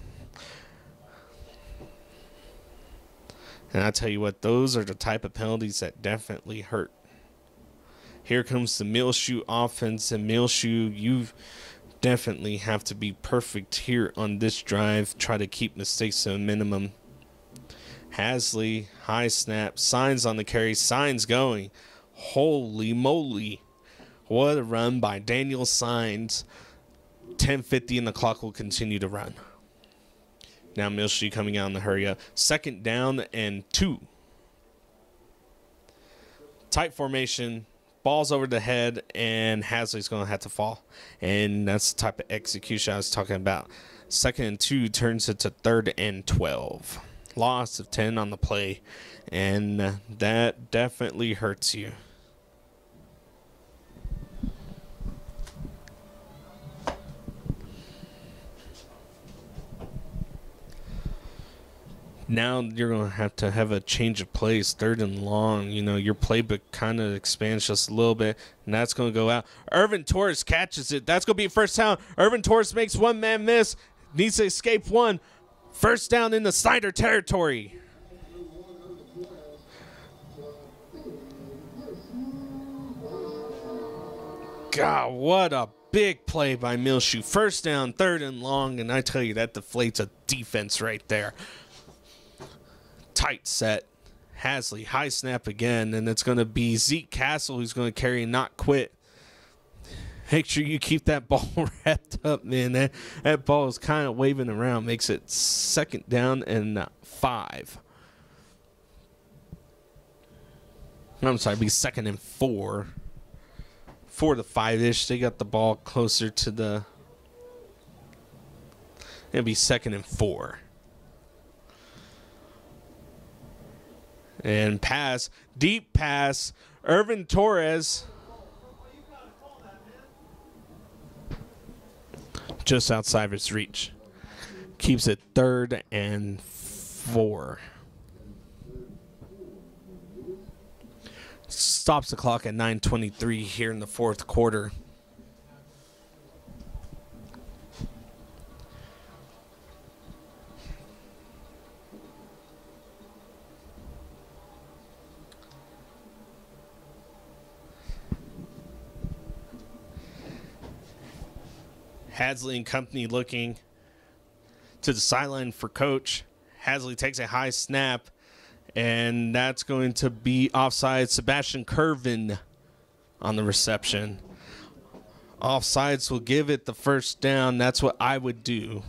And I tell you what, those are the type of penalties that definitely hurt. Here comes the Muleshoe offense, and Muleshoe, you definitely have to be perfect here on this drive. Try to keep mistakes to a minimum. Hasley, high snap, Signs on the carry, Signs going. Holy moly. What a run by Daniel Signs. 10:50 and the clock will continue to run. Now Muleshoe coming out in the hurry up. 2nd down and 2. Tight formation. Ball's over the head, and Hasley's going to have to fall. And that's the type of execution I was talking about. 2nd and 2 turns it to 3rd and 12. Loss of 10 on the play, and that definitely hurts you. Now you're going to have a change of plays, 3rd and long. You know, your playbook kind of expands just a little bit, and that's going to go out. Irvin Torres catches it. That's going to be first down. Irvin Torres makes one-man miss. Needs to escape one. First down in the Snyder territory. God, what a big play by Muleshoe. First down, 3rd and long, and I tell you, that deflates a defense right there. Tight set. Hasley, high snap again, and it's going to be Zeke Castle who's going to carry and not quit. Make sure you keep that ball wrapped up, man. That ball is kind of waving around. Makes it 2nd down and 5. I'm sorry, it'll be 2nd and 4. 4 to 5-ish. They got the ball closer to the... It'll be 2nd and 4. And pass. Deep pass. Irvin Torres. Just outside of his reach. Keeps it 3rd and 4. Stops the clock at 9:23 here in the 4th quarter. Hasley and company looking to the sideline for coach. Hasley takes a high snap, and that's going to be offside. Sebastian Curvin on the reception. Offsides will give it the first down. That's what I would do.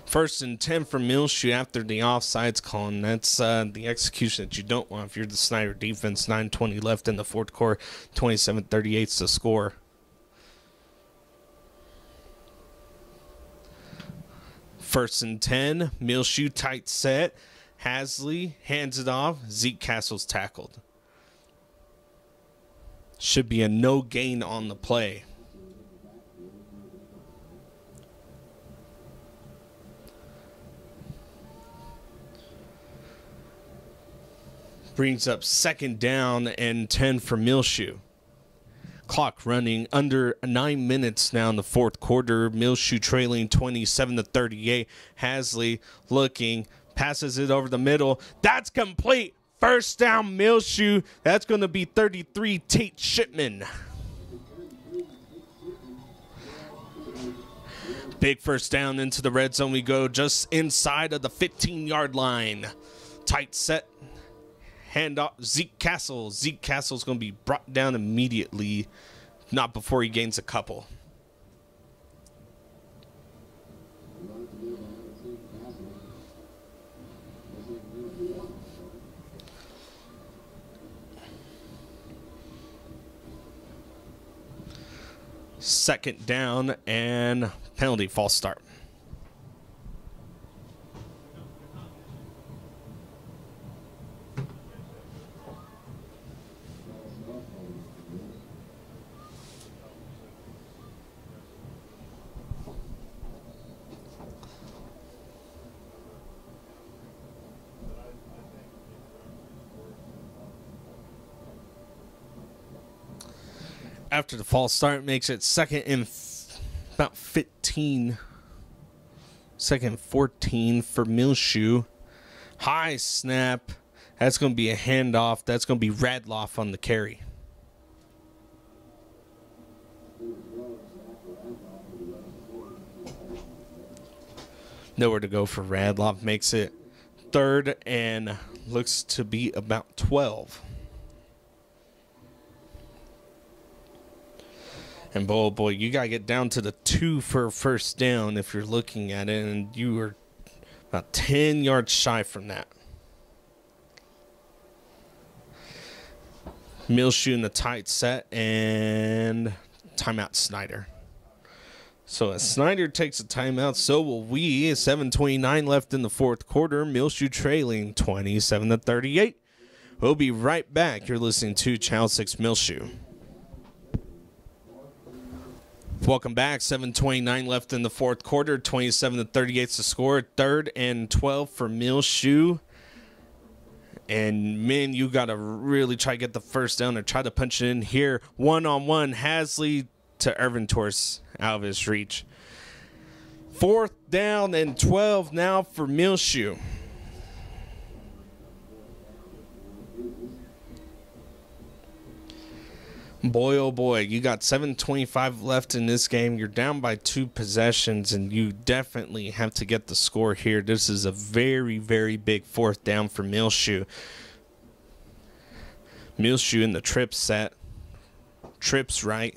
First and 10 for Muleshoe after the offsides call, and that's the execution that you don't want if you're the Snyder defense. 9:20 left in the 4th quarter, 27-38 to score. First and 10, Muleshoe tight set. Hasley hands it off. Zeke Castle's tackled. Should be a no gain on the play. Brings up 2nd down and 10 for Muleshoe. Clock running under 9 minutes now in the 4th quarter. Muleshoe trailing 27-38. Hasley looking, passes it over the middle. That's complete. First down, Muleshoe. That's going to be 33, Tate Shipman. Big first down into the red zone we go, just inside of the 15-yard line. Tight set. Hand off Zeke Castle. Zeke Castle's going to be brought down immediately, not before he gains a couple. Second down and penalty, false start. After the false start, makes it second and about 15. Second and 14 for Muleshoe. High snap. That's going to be a handoff. That's going to be Radloff on the carry. Nowhere to go for Radloff. Makes it 3rd and looks to be about 12. And boy, you got to get down to the 2 for a first down if you're looking at it, and you were about 10 yards shy from that. Muleshoe in the tight set, and timeout Snyder. So as Snyder takes a timeout, so will we. 7:29 left in the fourth quarter. Muleshoe trailing 27-38. We'll be right back. You're listening to Channel 6 Muleshoe. Welcome back. 7:29 left in the fourth quarter. 27-38 is the score. 3rd and 12 for Muleshoe. And, man, you got to really try to get the first down or try to punch it in here. One-on-one, Hasley to Irvin Torres out of his reach. 4th down and 12 now for Muleshoe. Boy, oh boy, you got 7:25 left in this game. You're down by 2 possessions, and you definitely have to get the score here. This is a very, very big 4th down for Muleshoe. Muleshoe in the trip set. Trips right.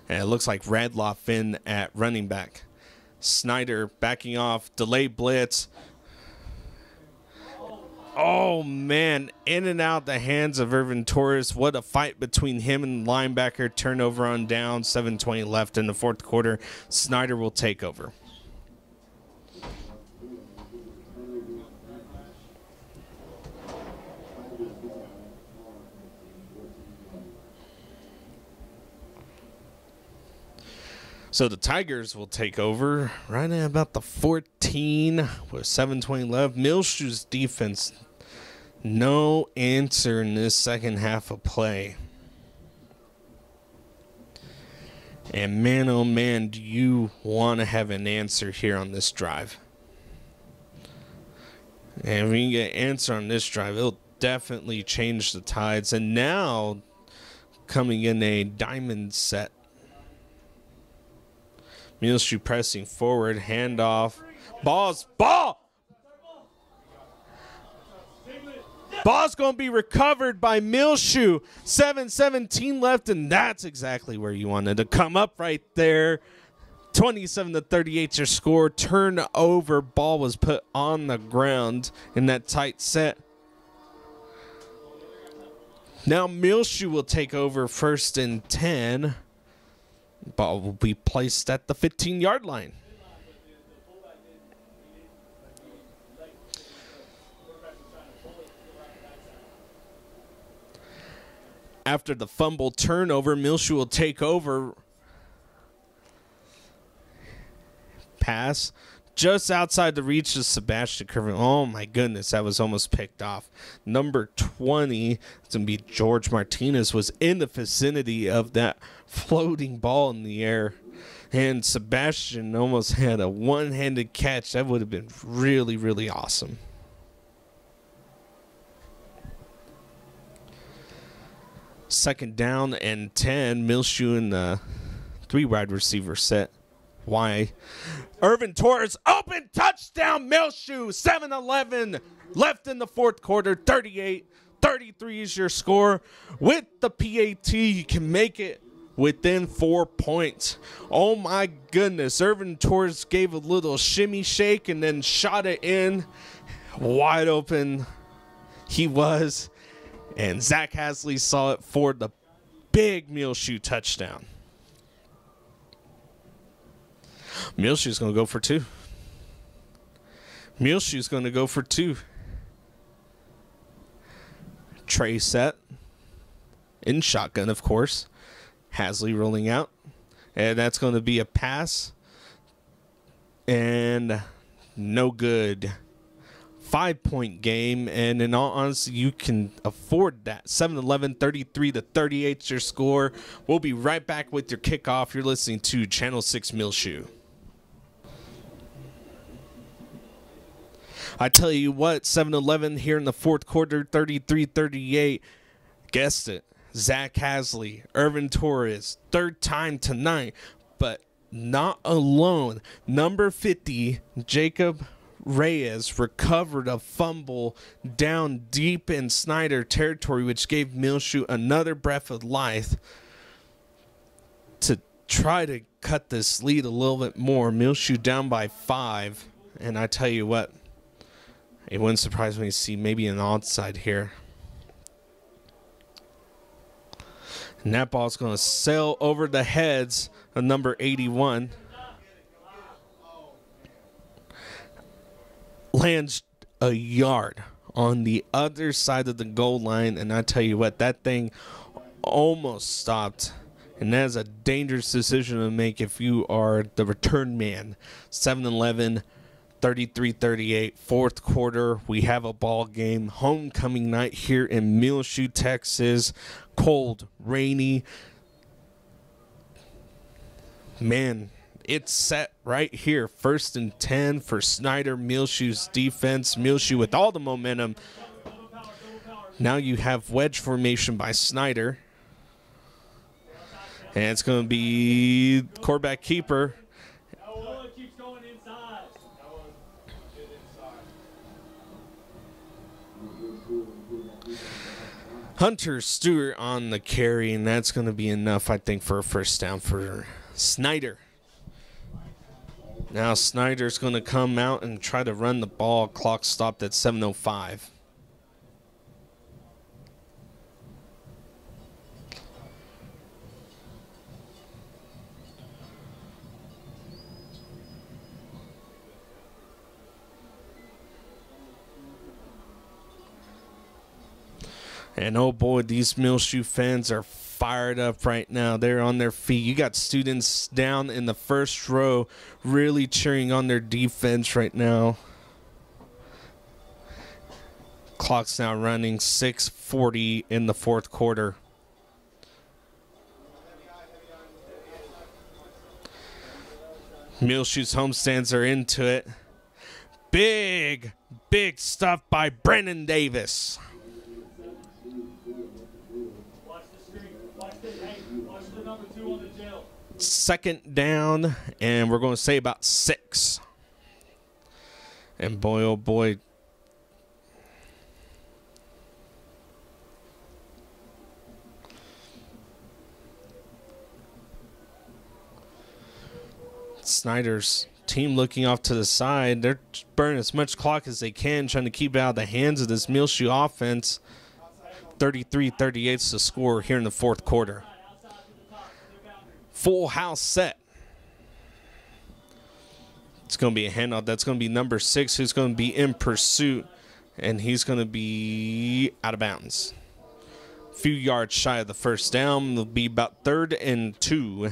And it looks like Radloff in at running back. Snyder backing off, delayed blitz. Oh, man, in and out the hands of Irvin Torres. What a fight between him and the linebacker. Turnover on down, 7:20 left in the fourth quarter. Snyder will take over. So the Tigers will take over right at about the 14 with 7:20 left. Muleshoe's defense, no answer in this second half of play. And man, oh man, do you want to have an answer here on this drive. And if we can get an answer on this drive, it'll definitely change the tides. And now coming in a diamond set. Muleshoe pressing forward, handoff. Ball's going to be recovered by Muleshoe. 7:17 left, and that's exactly where you wanted to come up right there. 27-38 your score. Turnover. Ball was put on the ground in that tight set. Now Muleshoe will take over 1st and 10. Ball will be placed at the 15-yard line. After the fumble turnover, Muleshoe will take over. Pass just outside the reach of Sebastian Curvin. Oh, my goodness, that was almost picked off. Number 20, it's going to be George Martinez, was in the vicinity of that floating ball in the air. And Sebastian almost had a one-handed catch. That would have been really, really awesome. Second down and 10. Muleshoe in the 3 wide receiver set. Why? Irvin Torres, open touchdown, Muleshoe. 7:11 left in the fourth quarter. 38-33 is your score. With the PAT, you can make it within 4 points. Oh, my goodness. Irvin Torres gave a little shimmy shake and then shot it in. Wide open he was. And Zach Hasley saw it for the big Muleshoe touchdown. Muleshoe's going to go for 2. Muleshoe's going to go for 2. Tray set. In shotgun, of course. Hasley rolling out. And that's going to be a pass. And no good. 5-point game. And in all honesty, you can afford that. 7-11, 33-38 your score. We'll be right back with your kickoff. You're listening to Channel 6 Muleshoe. I tell you what, 7-11 here in the fourth quarter, 33-38. Guessed it. Zach Hasley, Irvin Torres, 3rd time tonight, but not alone. Number 50, Jacob Reyes, recovered a fumble down deep in Snyder territory, which gave Muleshoe another breath of life to try to cut this lead a little bit more. Muleshoe down by 5, and I tell you what, it wouldn't surprise me to see maybe an onside here. And that ball's going to sail over the heads of number 81. Lands a yard on the other side of the goal line. And I tell you what, that thing almost stopped. And that is a dangerous decision to make if you are the return man. 7-11, 33-38, fourth quarter. We have a ball game. Homecoming night here in Muleshoe, Texas. Cold, rainy. Man, it's set right here. 1st and 10 for Snyder. Muleshoe's defense. Muleshoe with all the momentum. Now you have wedge formation by Snyder. And it's going to be quarterback keeper. Hunter Stewart on the carry, and that's going to be enough, I think, for a first down for Snyder. Now Snyder's going to come out and try to run the ball. Clock stopped at 7:05. And oh boy, these Muleshoe fans are fired up right now. They're on their feet. You got students down in the first row really cheering on their defense right now. Clock's now running, 6:40 in the fourth quarter. Muleshoe's homestands are into it. Big stuff by Brennan Davis. Second down, and we're going to say about 6. And boy, oh boy. Snyder's team looking off to the side. They're burning as much clock as they can, trying to keep it out of the hands of this Muleshoe offense. 33-38 is the score here in the fourth quarter. Full house set. It's going to be a handoff. That's going to be number 6 who's going to be in pursuit, and he's going to be out of bounds. A few yards shy of the first down. It'll be about 3rd and 2.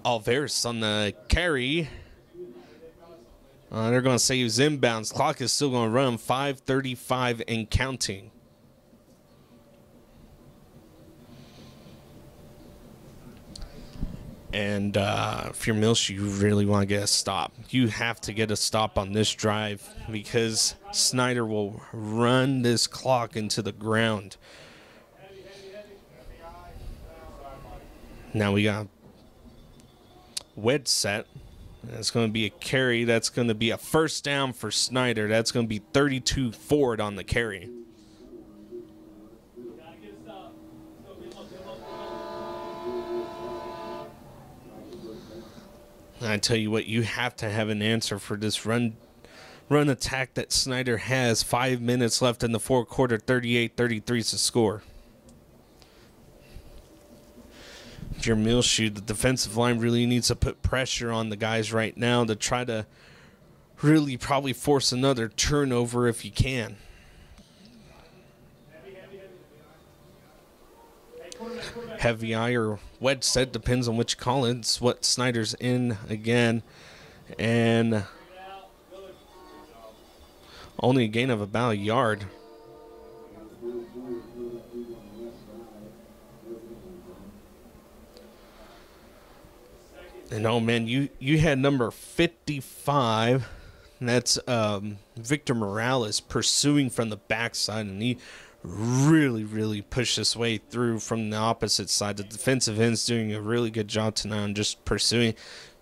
Alvarez on the carry. They're going to say he was inbounds. Clock is still going to run. 5:35 and counting. And if you're Muleshoe, you really want to get a stop. You have to get a stop on this drive because Snyder will run this clock into the ground. Now we got wedge set. That's going to be a carry. That's going to be a first down for Snyder. That's going to be 32 forward on the carry. I tell you what, you have to have an answer for this run attack that Snyder has. 5 minutes left in the fourth quarter. 38-33 is the score. If you're Muleshoe, the defensive line really needs to put pressure on the guys right now to try to really probably force another turnover if you can. Heavy eye or wedge set, depends on which you call it. It's what Snyder's in again. And only a gain of about a yard. And oh man, you had number 55, and that's Victor Morales pursuing from the backside, and he really pushed his way through from the opposite side. The defensive end's doing a really good job tonight on just pursuing.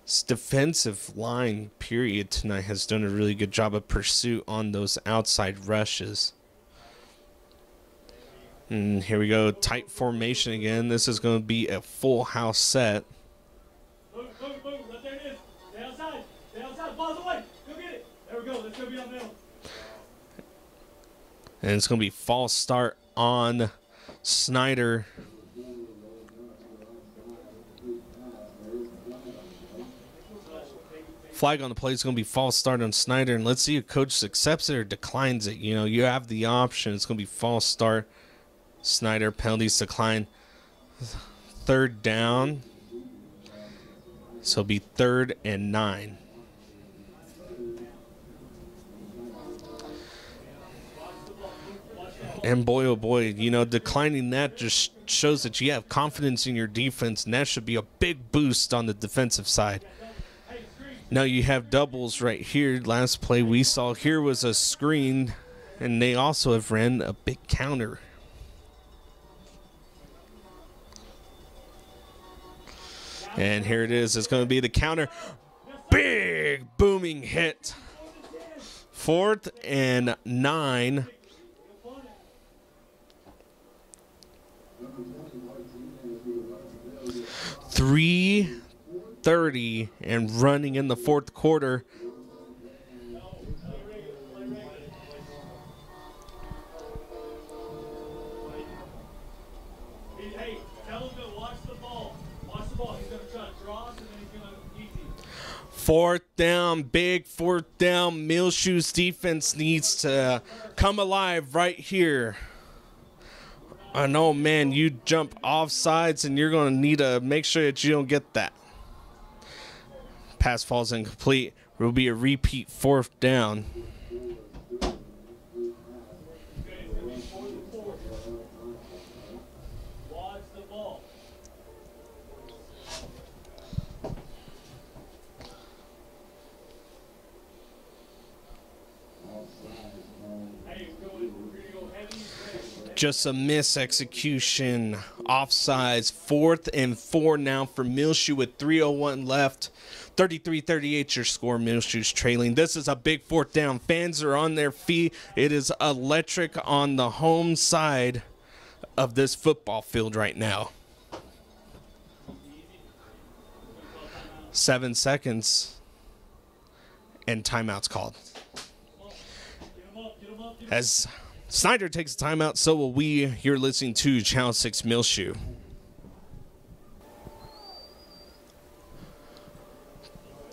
This defensive line period tonight has done a really good job of pursuit on those outside rushes. And here we go, tight formation again. This is going to be a full house set. And it's going to be false start on Snyder. Flag on the play is going to be false start on Snyder, and let's see if coach accepts it or declines it. You know, you have the option. It's going to be false start. Snyder, penalties decline. 3rd down. So it'll be 3rd and 9. And boy, oh boy, you know, declining that just shows that you have confidence in your defense, and that should be a big boost on the defensive side. Now you have doubles right here. Last play we saw here was a screen, and they also have ran a big counter. And here it is. It's going to be the counter. Big booming hit. 4th and 9. .330 and running in the 4th quarter. Hey, tell him to watch the ball. Watch the ball. He's going to try to draw us, and then he's going to easy. 4th down, big 4th down. Muleshoe's defense needs to come alive right here. I know, man, you jump off sides, and you're going to need to make sure that you don't get that. Pass falls incomplete. It will be a repeat 4th down. Watch the ball. Just a miss execution. Offsides. 4th and 4 now for Muleshoe with 3:01 left. 33-38 your score. Muleshoe's trailing. This is a big 4th down. Fans are on their feet. It is electric on the home side of this football field right now. 7 seconds. And timeout's called. As Snyder takes a timeout, so will we. You're listening to Channel 6 Muleshoe.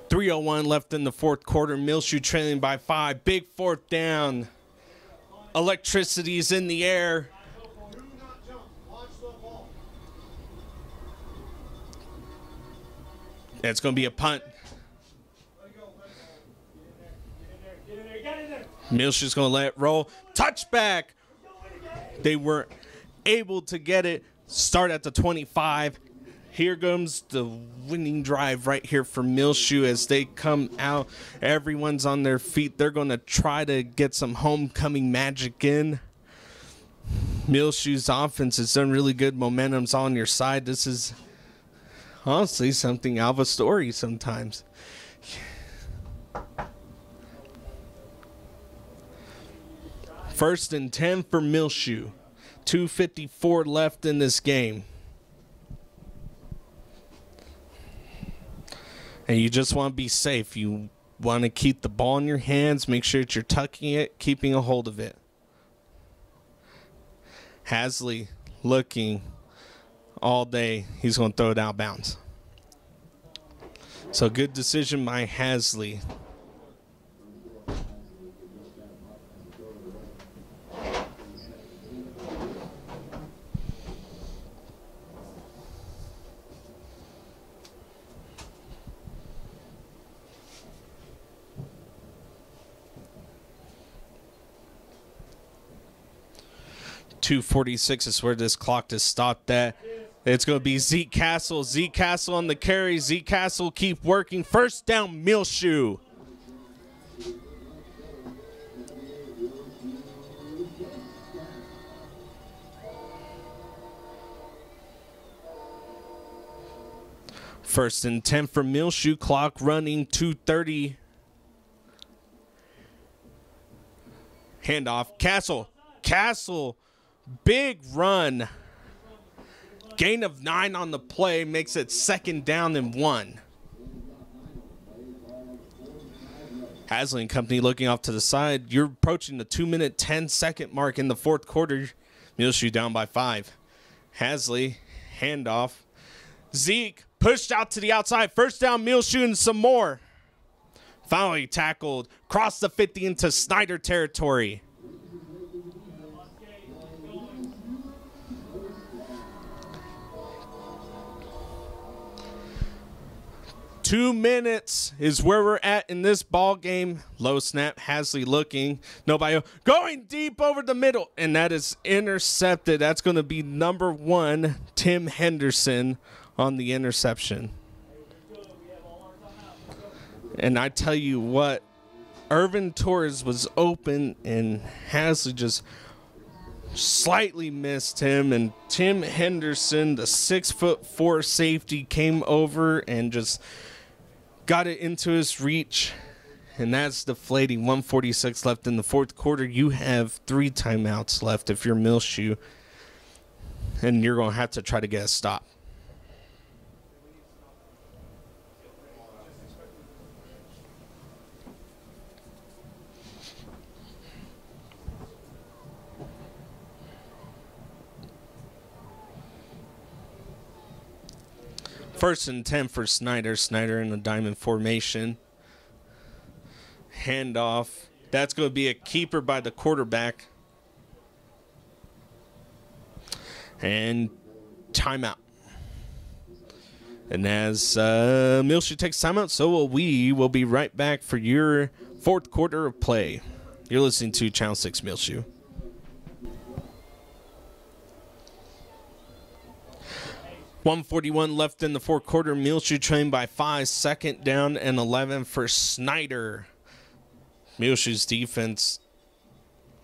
.301 left in the 4th quarter. Muleshoe trailing by 5. Big 4th down. Electricity's in the air. It's going to be a punt. Muleshoe's going to let it roll. Touchback. They were able to get it. Start at the 25. Here comes the winning drive right here for Muleshoe as they come out. Everyone's on their feet. They're going to try to get some homecoming magic in. Muleshoe's offense has done really good. Momentum's on your side. This is honestly something out of a story sometimes. First and 10 for Muleshoe. 2:54 left in this game. And you just want to be safe. You want to keep the ball in your hands. Make sure that you're tucking it, keeping a hold of it. Hasley looking all day. He's going to throw it out of bounds. So good decision by Hasley. .246 is where this clock is stopped at. It's going to be Zeke Castle. Zeke Castle on the carry. Zeke Castle keep working. First down, Muleshoe. First and 10 for Muleshoe. Clock running. 2:30. Handoff. Castle. Castle. Big run. Gain of 9 on the play makes it 2nd down and 1. Hasley and company looking off to the side. You're approaching the 2-minute, 10-second mark in the 4th quarter. Muleshoe down by 5. Hasley, handoff. Zeke pushed out to the outside. First down, Muleshoe and some more. Finally tackled. Crossed the 50 into Snyder territory. Two minutes is where we're at in this ball game. Low snap, Hasley looking. Nobody going deep over the middle, and that is intercepted. That's going to be number 1, Tim Henderson, on the interception. And I tell you what, Irvin Torres was open, and Hasley just slightly missed him, and Tim Henderson, the 6'4" safety, came over and just got it into his reach, and that's deflating. 1:46 left in the fourth quarter. You have 3 timeouts left if you're Muleshoe, and you're going to have to try to get a stop. First and 10 for Snyder. Snyder in the diamond formation. Handoff. That's going to be a keeper by the quarterback. And timeout. And as Muleshoe takes timeout, so will we. We'll be right back for your fourth quarter of play. You're listening to Channel 6 Muleshoe. .141 left in the fourth quarter. Muleshoe trained by 5. Second down and 11 for Snyder. Muleshoe's defense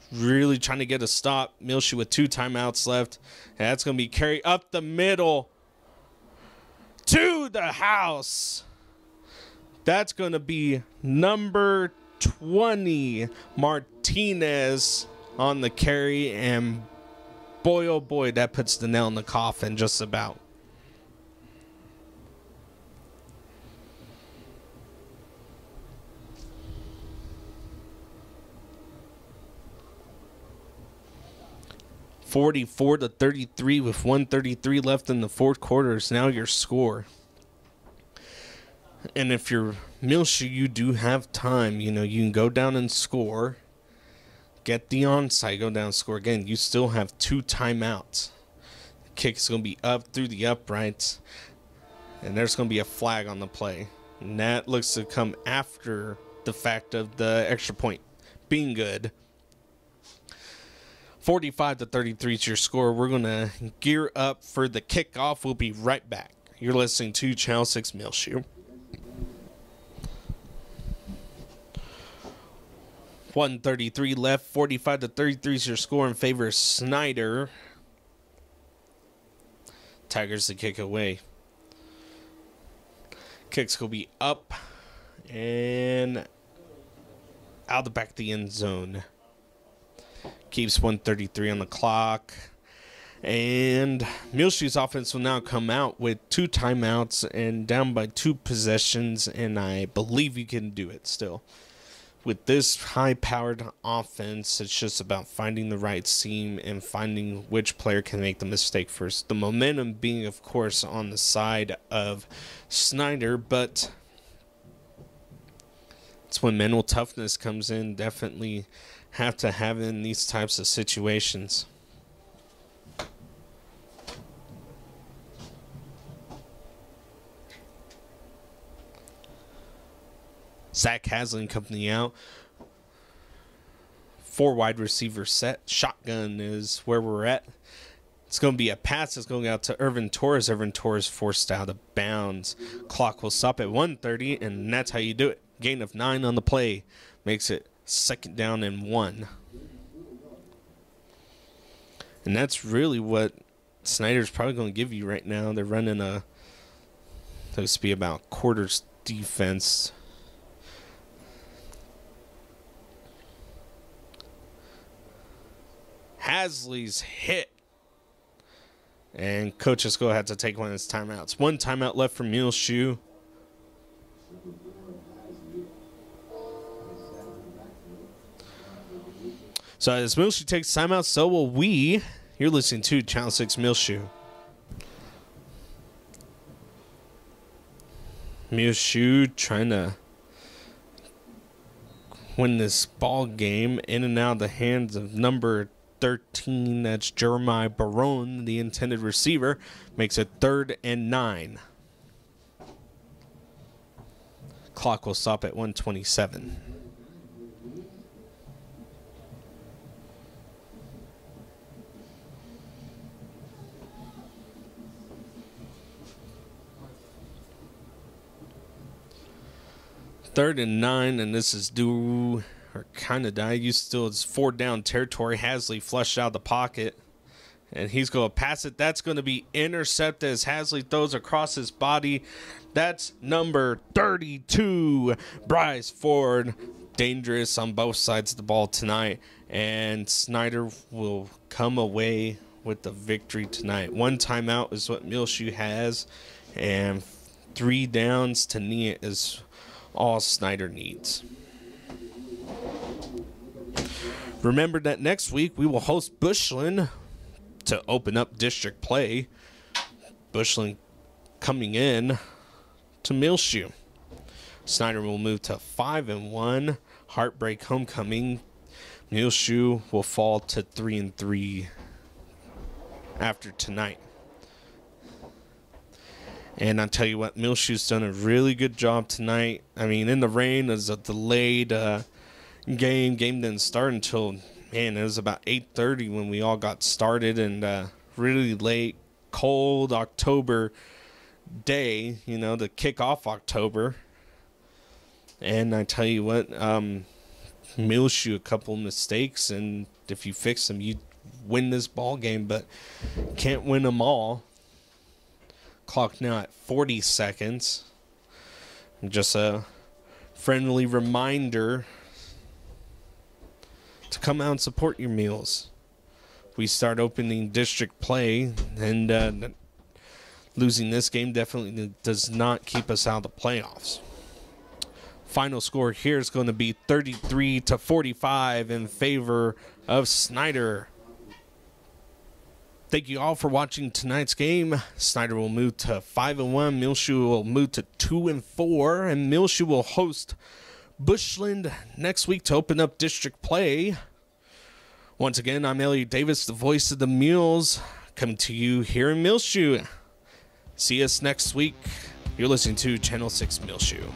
really trying to get a stop. Muleshoe with 2 timeouts left. And that's going to be carried up the middle to the house. That's going to be number 20, Martinez, on the carry. And boy, oh boy, that puts the nail in the coffin just about. (44-33) with 1:33 left in the fourth quarter is now your score. And if you're Muleshoe, you do have time. You know, you can go down and score. Get the onside, go down and score again. You still have 2 timeouts. The kick is going to be up through the uprights. And there's going to be a flag on the play. And that looks to come after the fact of the extra point being good. 45-33 is your score. We're going to gear up for the kickoff. We'll be right back. You're listening to Channel 6 Muleshoe. 1:33 left. 45-33 is your score in favor of Snyder. Tigers to kick away. Kicks will be up and out the back of the end zone. Keeps 1:33 on the clock. And Muleshoe's offense will now come out with 2 timeouts and down by 2 possessions. And I believe you can do it still. With this high-powered offense, it's just about finding the right seam and finding which player can make the mistake first. The momentum being, of course, on the side of Snyder, but it's when mental toughness comes in. Definitely have to have in these types of situations. Zach Haslin company out. 4 wide receiver set. Shotgun is where we're at. It's going to be a pass. It's going out to Irvin Torres. Irvin Torres forced out of bounds. Clock will stop at 1:30, and that's how you do it. Gain of 9 on the play. Makes it 2nd down and 1. And that's really what Snyder's probably going to give you right now. They're running a, supposed to be about quarters defense. Hasley's hit. And coach is going to have to take one of his timeouts. 1 timeout left for Muleshoe. So as Muleshoe takes timeout, so will we. You're listening to Channel 6 Muleshoe. Muleshoe trying to win this ball game in and out of the hands of number 13. That's Jeremiah Barron, the intended receiver. Makes it 3rd and 9. Clock will stop at 1:27. Third and 9, and this is due, or kind of die. You still, it's 4 down territory. Hasley flushed out of the pocket, and he's going to pass it. That's going to be intercepted as Hasley throws across his body. That's number 32, Bryce Ford. Dangerous on both sides of the ball tonight, and Snyder will come away with the victory tonight. 1 timeout is what Muleshoe has, and 3 downs to knee it is all Snyder needs. Remember that next week we will host Bushland to open up district play. Bushland coming in to Muleshoe. Snyder will move to 5-1. Heartbreak homecoming. Muleshoe will fall to 3-3 after tonight. And I tell you what, Muleshoe's done a really good job tonight. I mean, in the rain, it was a delayed game. Game didn't start until, man, it was about 8:30 when we all got started. And really late, cold October day, you know, to kick off October. And I tell you what, Muleshoe, a couple mistakes. And if you fix them, you win this ball game. But can't win them all. Clock now at 40 seconds. Just a friendly reminder to come out and support your meals. We start opening district play, and losing this game definitely does not keep us out of the playoffs. Final score here is going to be 33-45 in favor of Snyder. Thank you all for watching tonight's game. Snyder will move to 5-1. Muleshoe will move to 2-4. And Muleshoe will host Bushland next week to open up district play. Once again, I'm Elliott Davis, the voice of the Mules, coming to you here in Muleshoe. See us next week. You're listening to Channel 6 Muleshoe.